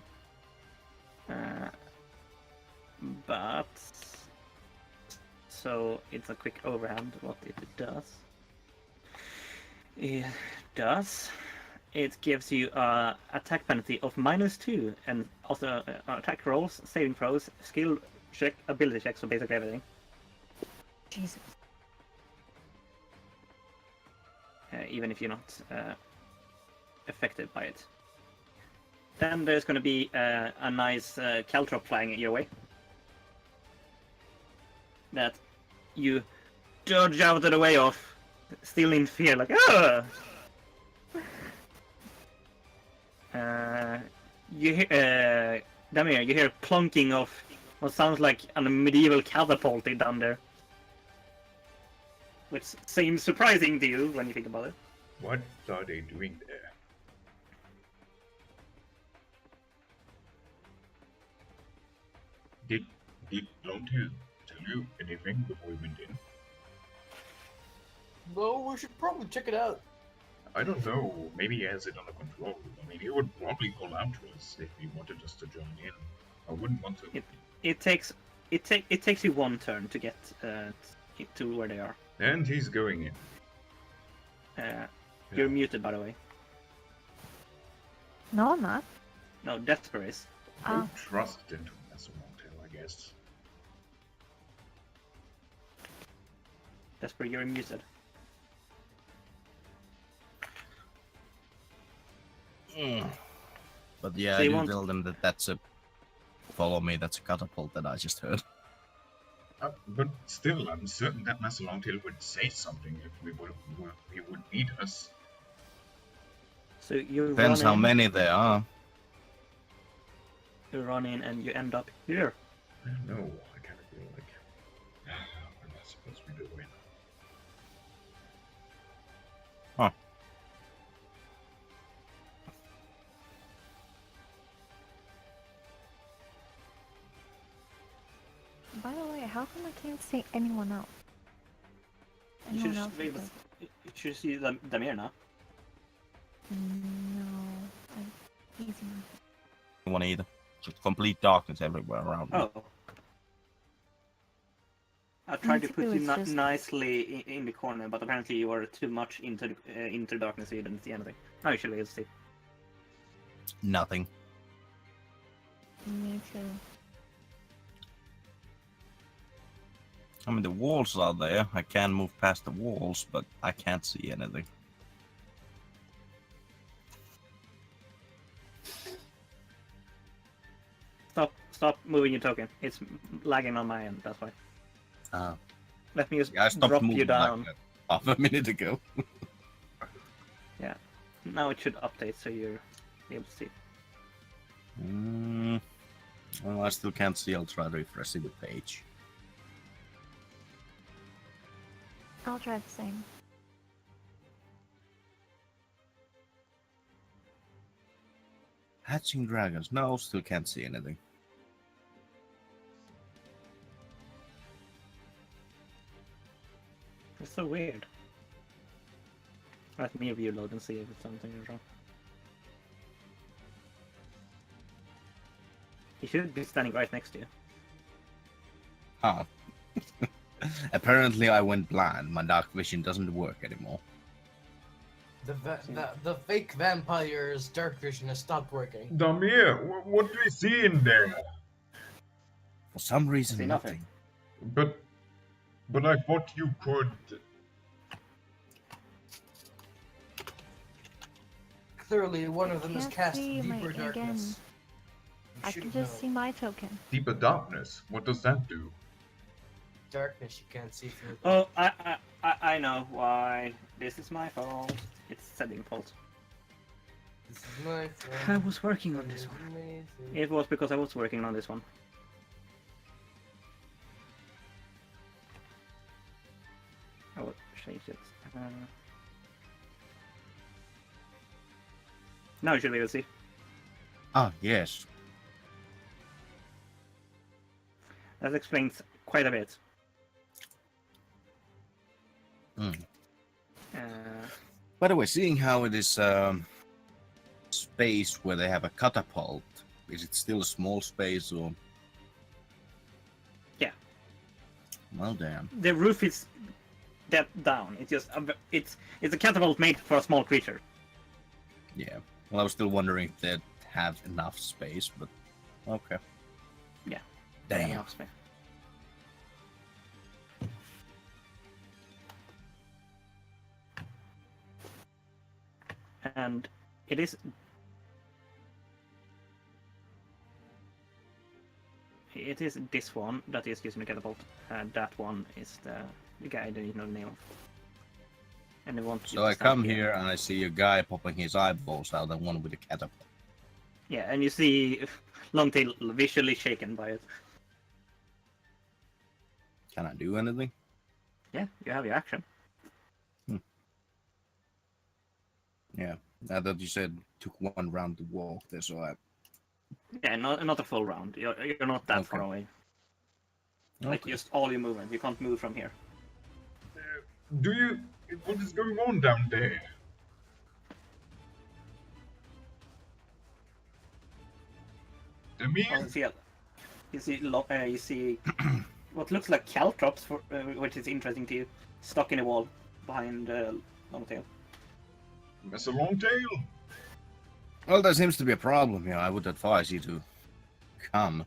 But so it's a quick overhand. What it does? It does. It gives you a attack penalty of -2, and also attack rolls, saving throws, skill check, ability check, so basically everything. Jesus. Even if you're not affected by it. Then there's going to be a nice caltrop flying your way. That you dodge out of the way of, still in fear, like ah. You hear, Damir, you hear plunking of what sounds like a medieval catapult down there. Which seems surprising to you when you think about it. What are they doing there? Did Longtail tell you anything before we went in? Well, we should probably check it out. I don't know. Maybe he has it under control. I mean, he would probably call out to us if he wanted us to join in. I wouldn't want to. It takes you one turn to get to where they are. And he's going in. You're muted, by the way. No, I'm not. No, Desper is. Oh. Trust into him as a Longtail, I guess. Desper, you're muted. But yeah, So I you do want- tell them that that's a follow me. That's a catapult that I just heard. But still, I'm certain that Master Longtail would say something if he would beat us. So you Depends run how in, many there are. you run in, and you end up here. No, I kind of feel like. What am I supposed to be doing? By the way, how come I can't see anyone else? You Anyone should, else? be able, you should see them here now. No. Easy enough. You want either? Just complete darkness everywhere around me. Oh. I tried to too, put you it's just- nicely in the corner, but apparently you were too much into the darkness, so you didn't see anything. Now you should be able to see. Nothing. Me too. I mean, the walls are there. I can move past the walls, but I can't see anything. Stop moving your token. It's lagging on my end, that's why. Let me just I stopped drop moving you down. like half a minute ago. Now it should update so you're able to see. Well, I still can't see. I'll try refreshing the page. I'll try the same. Hatching dragons. No, still can't see anything. It's so weird. Let me reload and see if it's something is wrong. He should be standing right next to you. Huh. Apparently I went blind. My dark vision doesn't work anymore. The fake vampire's dark vision has stopped working. Damir, what do you see in there? For some reason, See nothing. But I thought you could. Clearly, one of them is Can't cast see deeper again. darkness. You I should can just know. see my token. Deeper darkness. What does that do? Darkness you can't see through. Oh, I know why. This is my fault. It's setting fault. This is my fault. I was working on this one. Amazing. It was because I was working on this one. I will change it. Now you should be able to see. Ah, yes. That explains quite a bit. Hmm. Uh, By the way, seeing how it is space where they have a catapult, is it still a small space or? Yeah. Well, damn. the roof is that down. It's just it's a catapult made for a small creature. Yeah. Well, I was still wondering if they'd have enough space, but okay. Yeah. Damn. Enough space. And it is this one that is using the catapult, and that one is the guy I don't know the name of. And they want you So to I stand come here and I see a guy popping his eyeballs out, and one with a catapult. Yeah, and you see Longtail visually shaken by it. Can I do anything? Yeah, you have your action. Yeah. I thought you said took one round to walk there, so I. Yeah, not a full round. You're not that far Okay. away. Like Okay. just all your movement. You can't move from here. Do you? What is going on down there? Damir? You see what looks like caltrops, which is interesting to you, stuck in a wall behind Longtail. Master Longtail? Well, there seems to be a problem here. I would advise you to come.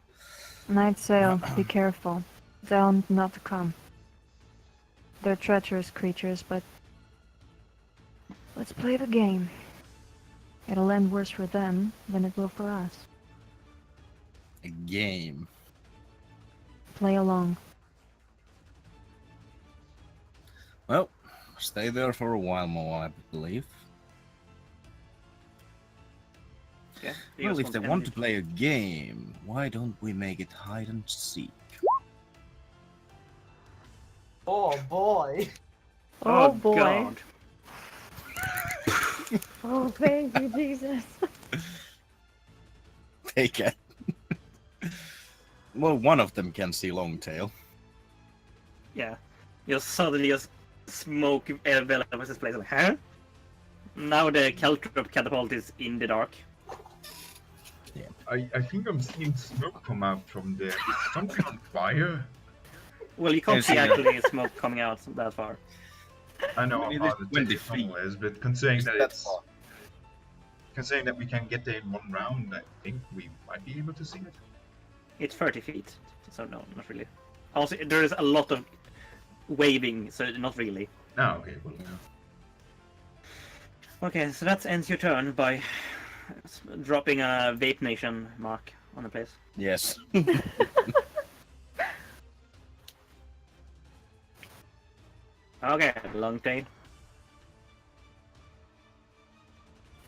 Night Sail, be careful. Tell them not to come. They're treacherous creatures, but let's play the game. It'll end worse for them than it will for us. A game. Play along. Well, stay there for a while more, I believe. Yeah. Well, if they want to play a game, why don't we make it hide and seek? Oh boy. Oh boy. God. Oh, thank you, Jesus. They can. Well, one of them can see Longtail. Yeah. Just suddenly just smoke envelops this place. Like, huh? Now the Caltrop catapult is in the dark. I think I'm seeing smoke come out from there. Is something on fire? Well, you can't Yes, see yeah. actually smoke coming out that far. I know I mean, how it far is the 20 tunnel feet. is, but considering Is that that it's far? considering that we can get there in one round, I think we might be able to see it. It's 30 feet, so no, not really. Also, there is a lot of waving, so not really. Ah, okay, well, Okay, so that ends your turn by dropping a Vape Nation mark on the place. Yes. Okay, Longtail.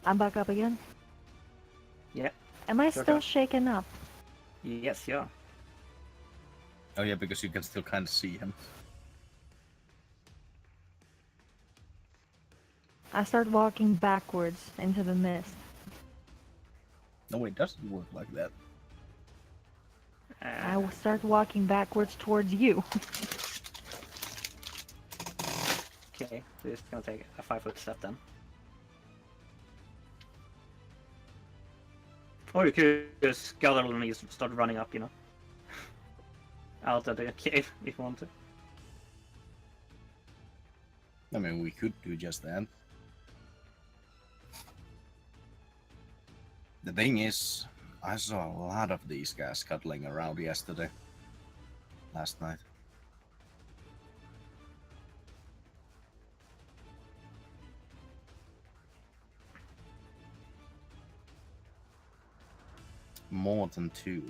I'm back up again. Yeah. Am I Sure, still sure. shaken up? Yes, yeah. Oh yeah, because you can still kind of see him. I start walking backwards into the mist. No, it doesn't work like that. I will start walking backwards towards you. Okay, so it's gonna take a 5-foot step then. Or you could just scuttle and just start running up, you know. Out of the cave if you want to. I mean, we could do just that. The thing is, I saw a lot of these guys scuttling around yesterday. Last night. More than 2.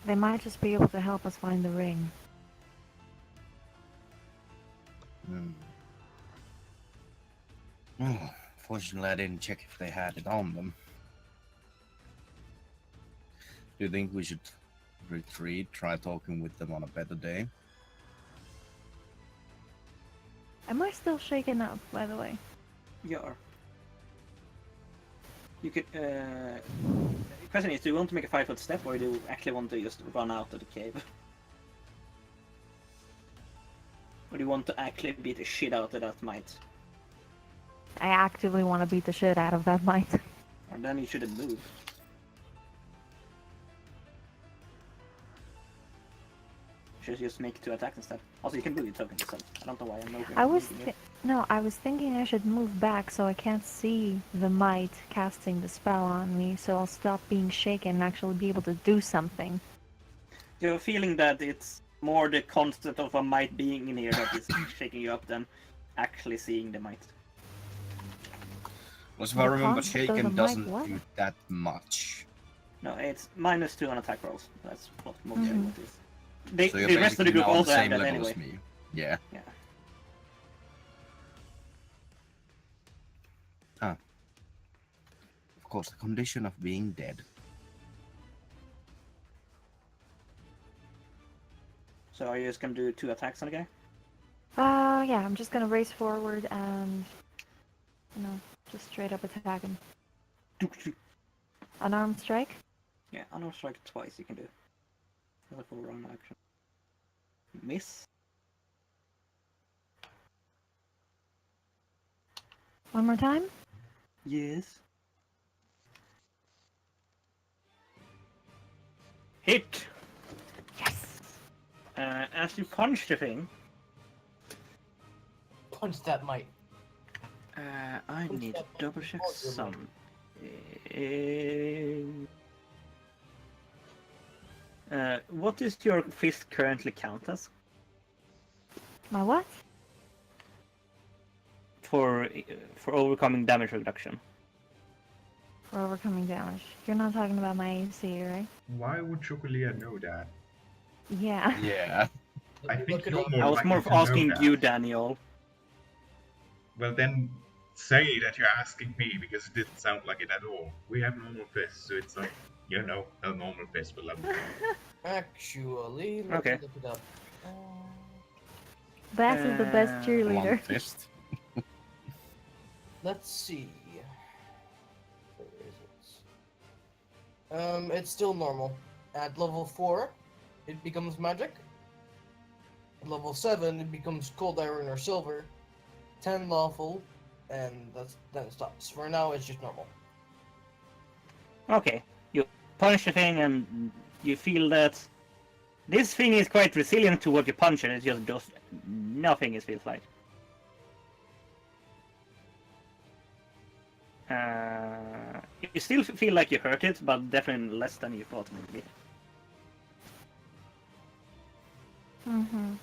They might just be able to help us find the ring. Hmm. Oh, fortunately, I didn't check if they had it on them. Do you think we should retreat, try talking with them on a better day? Am I still shaken up, by the way? You are. You could. The question is, do you want to make a 5-foot step, or do you actually want to just run out of the cave? Or do you want to actually beat the shit out of that mite? I actively want to beat the shit out of that mite. Or then you shouldn't move. You should just make 2 attacks instead. Also, you can move your token yourself. I don't know why I'm moving. I was thinking I should move back so I can't see the mite casting the spell on me, so I'll stop being shaken and actually be able to do something. You're feeling that it's more the concept of a mite being in here that is shaking you up than actually seeing the mite. Well, if I The remember, concept of the Shaken might doesn't what? do that much. No, it's -2 on attack rolls. That's what most Mhm. of it is. They, So you're the rest of the basically group now on also the have same that level anyway. as me. Yeah. Yeah. Of course, the condition of being dead. So are you just gonna do 2 attacks on the guy? Yeah, I'm just gonna race forward and, just straight up attack him. Unarmed strike? Yeah, unarmed strike twice you can do. That's a full round action. Miss. One more time? Yes. Hit! Yes! As you punch the thing, Punch that mite. I Punch need to that double check before you some. What is your fist currently count as My what? for overcoming damage reduction? for overcoming damage. You're not talking about my AC, right? Why would Chocolia know that? Yeah. Yeah. I Let me think look it you're up. more I was likely more to know asking that. you, Daniel. Well, then say that you're asking me because it didn't sound like it at all. We have normal fists, so it's like, you know, a normal fist for level 3. Actually, let Okay. me look it up. Bass is the best Uh, cheerleader. One fist. Let's see. Where is it? It's still normal. At level 4, it becomes magic. At level 7, it becomes cold iron or silver. 10 lawful, and then it stops. For now, it's just normal. Okay, you punch the thing and you feel that this thing is quite resilient to what you punch and it just does nothing, it feels like. You still feel like you hurt it, but definitely less than you thought maybe. Mm-hmm.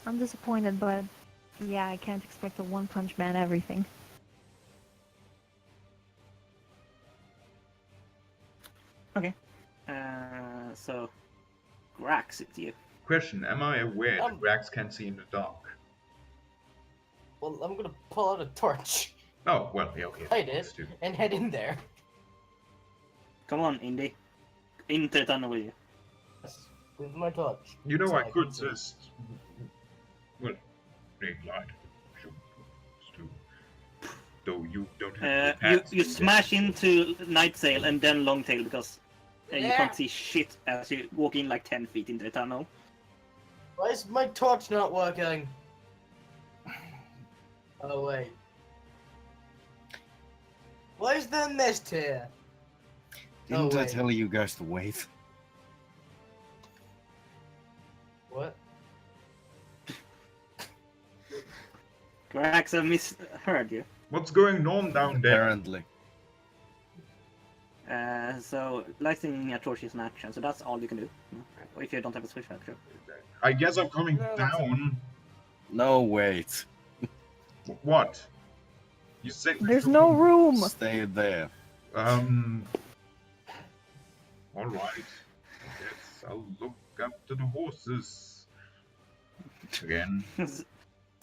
I'm disappointed, but yeah, I can't expect a one-punch man everything. Okay. So, Grax, it's you. Question, am I aware Um. that Rax can see in the dark? Well, I'm gonna pull out a torch, Oh, well, yeah, okay. light That's it, stupid. and head in there. Come on, Indy. Into the tunnel with you. Yes, with my torch. You know, so I can could see. just... Well, big light. Shoot, too. Though you don't have You smash into Nightsail and then Longtail because you Yeah. can't see shit as you walk in like 10 feet into the tunnel. Why is my torch not working? Oh wait. Why is there mist here? Didn't I wait. tell you guys to wait? What? Grax, I misheard you. What's going on down there? Apparently. So lighting a torch is an action, so that's all you can do. Or if you don't have a switch factor. I guess I'm coming No, that's- down. No, wait. What? You said we There's should no move. room! Stay there. Alright. Yes, I'll look after the horses. Again.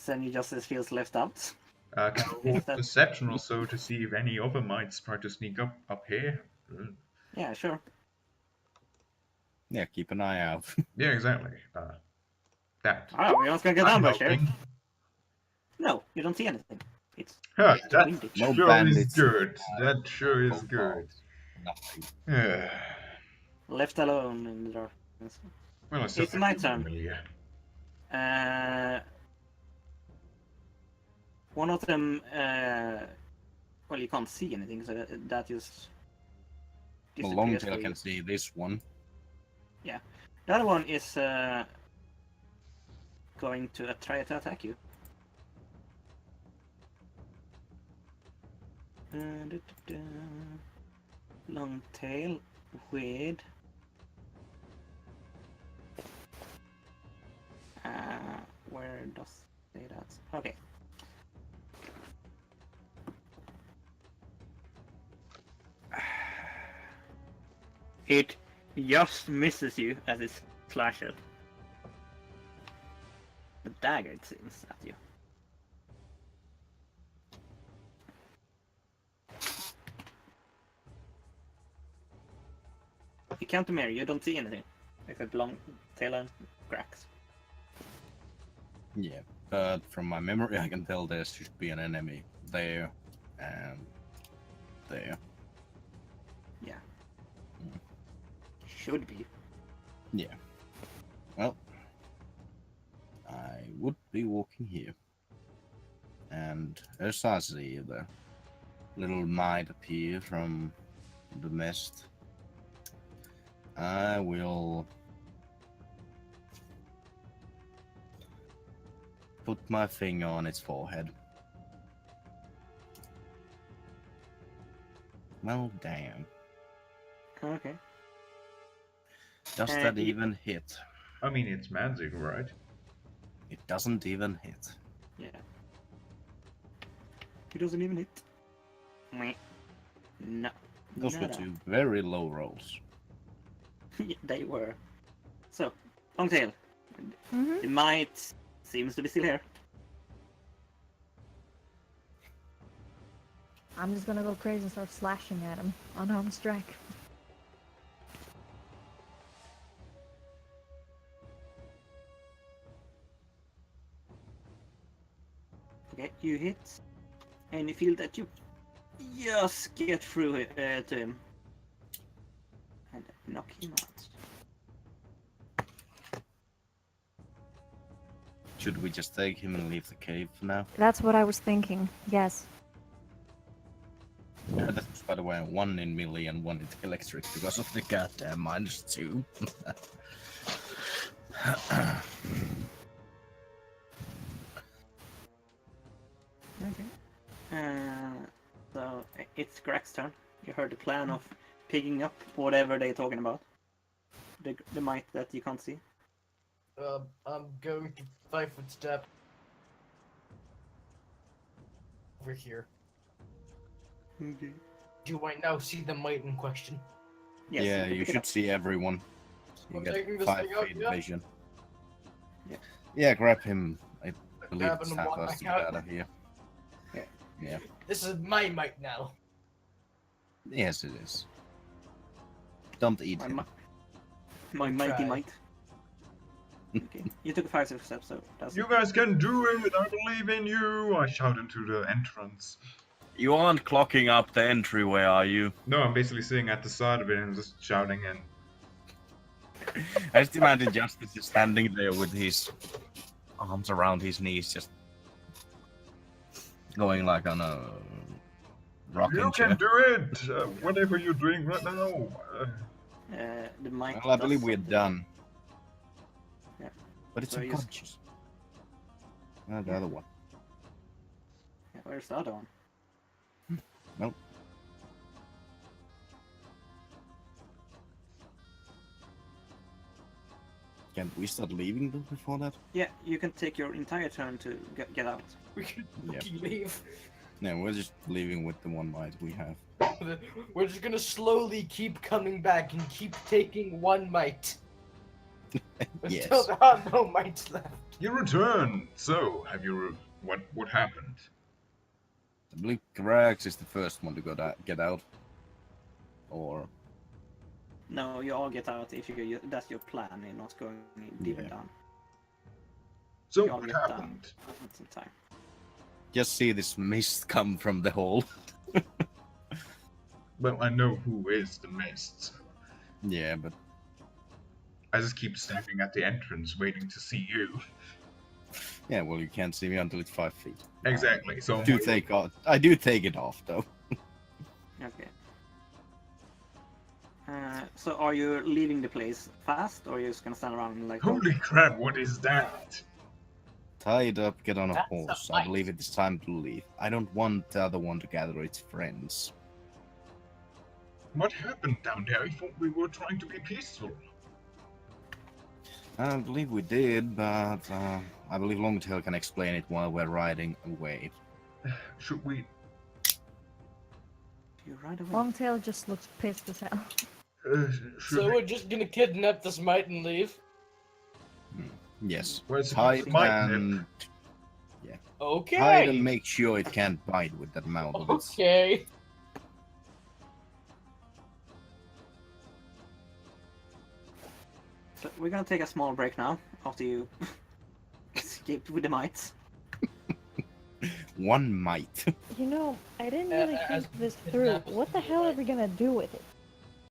Then you just feels left out. Can I roll perception or so to see if any other might try to sneak up here? Yeah, sure. Yeah, keep an eye out. Yeah, exactly. That. Oh, we're not gonna get I'm ambushed here. helping. No, you don't see anything. It's Huh, that windy. No sure is bandits. good. That sure is good. Kobolds. Nothing. Yeah. Left alone in the darkness. Well, I still It's my have to turn. familiar. One of them, well, you can't see anything, so that just Well, disappears for Longtail you. can see this one. The other one is going to try to attack you. Long tail with where does say that? Okay. It just misses you as it slashes. The dagger, it seems, at you. You can't mirror, you don't see anything except long tail and cracks. Yeah, but from my memory, I can tell there should be an enemy there and there. Should be. Yeah. Well, I would be walking here. And as I see the little knight appear from the mist, I will put my finger on its forehead. Well, damn. Okay. Does that even hit? I mean, it's magic, right? It doesn't even hit. Yeah. He doesn't even hit. Meh. No. Those were Nada. 2 very low rolls. Yeah, they were. So, Longtail. Mm-hmm. The might seems to be still here. I'm just gonna go crazy and start slashing at him. Unarmed strike. Okay, you hit, and you feel that you just get through to him and knock him out. Should we just take him and leave the cave for now? That's what I was thinking. Yes. That was, by the way, 1 in melee and 1 in electric because of the goddamn -2. Okay. So it's Greg's turn. You heard the plan of picking up whatever they're talking about. The might that you can't see. I'm going to 5-foot step over here. Okay. Do I now see the might in question? Yes, Yeah, can you pick it should up. see everyone. You I'm get taking this 5 thing out, feet yeah? vision. Yeah. Yeah, grab him. I believe Grabbing it's him time one for us back to get out. out of here. Yeah. This is my might now. Yes, it is. Don't eat My, him. my mighty Try. might. Okay, you took 5 steps, so that's You guys can do it! I believe in you! I shout into the entrance. You aren't clocking up the entryway, are you? No, I'm basically sitting at the side of it and just shouting in. I just imagine Justice is standing there with his arms around his knees, just going like on a rocking You chair. can do it! Whatever you're doing right now. the might. Well, I believe does we're something. done. Yeah. But it's So you- unconscious. The Yeah. other one. Yeah, where's the other one? Nope. Can't we start leaving them before that? Yeah, you can take your entire turn to get out. We can Yeah. fucking leave. No, we're just leaving with the 1 might we have. We're just gonna slowly keep coming back and keep taking 1 might. Yes. Until there are no mites left. You return! So, have you... What happened? I believe Krax is the first one to get out. Or No, you all get out if that's your plan. You're not going deeper Yeah. down. So, You all what get happened? down at some time. just see this mist come from the hole. Well, I know who is the mist. Yeah, but I just keep standing at the entrance waiting to see you. yeah, well, you can't see me until it's 5 feet. Exactly, so... I do take it off though. Okay. So are you leaving the place fast, or are you just gonna stand around and like? Holy crap, what is that? Tie it up, get on a That's a horse. I fight. believe it is time to leave. I don't want the other one to gather its friends. What happened down there? I thought we were trying to be peaceful. I believe we did, but I believe Longtail can explain it while we're riding away. Should we... You ride away. Longtail just looks pissed as hell. should So we... we're just gonna kidnap this mite and leave? Yes. Well, it's Hide my and Okay. hide and make sure it can't bite with that mouth of its. Okay. So we're gonna take a small break now after you escaped with the mites. 1 might. You know, I didn't really as think this it through. happens, What the hell are we gonna do with it?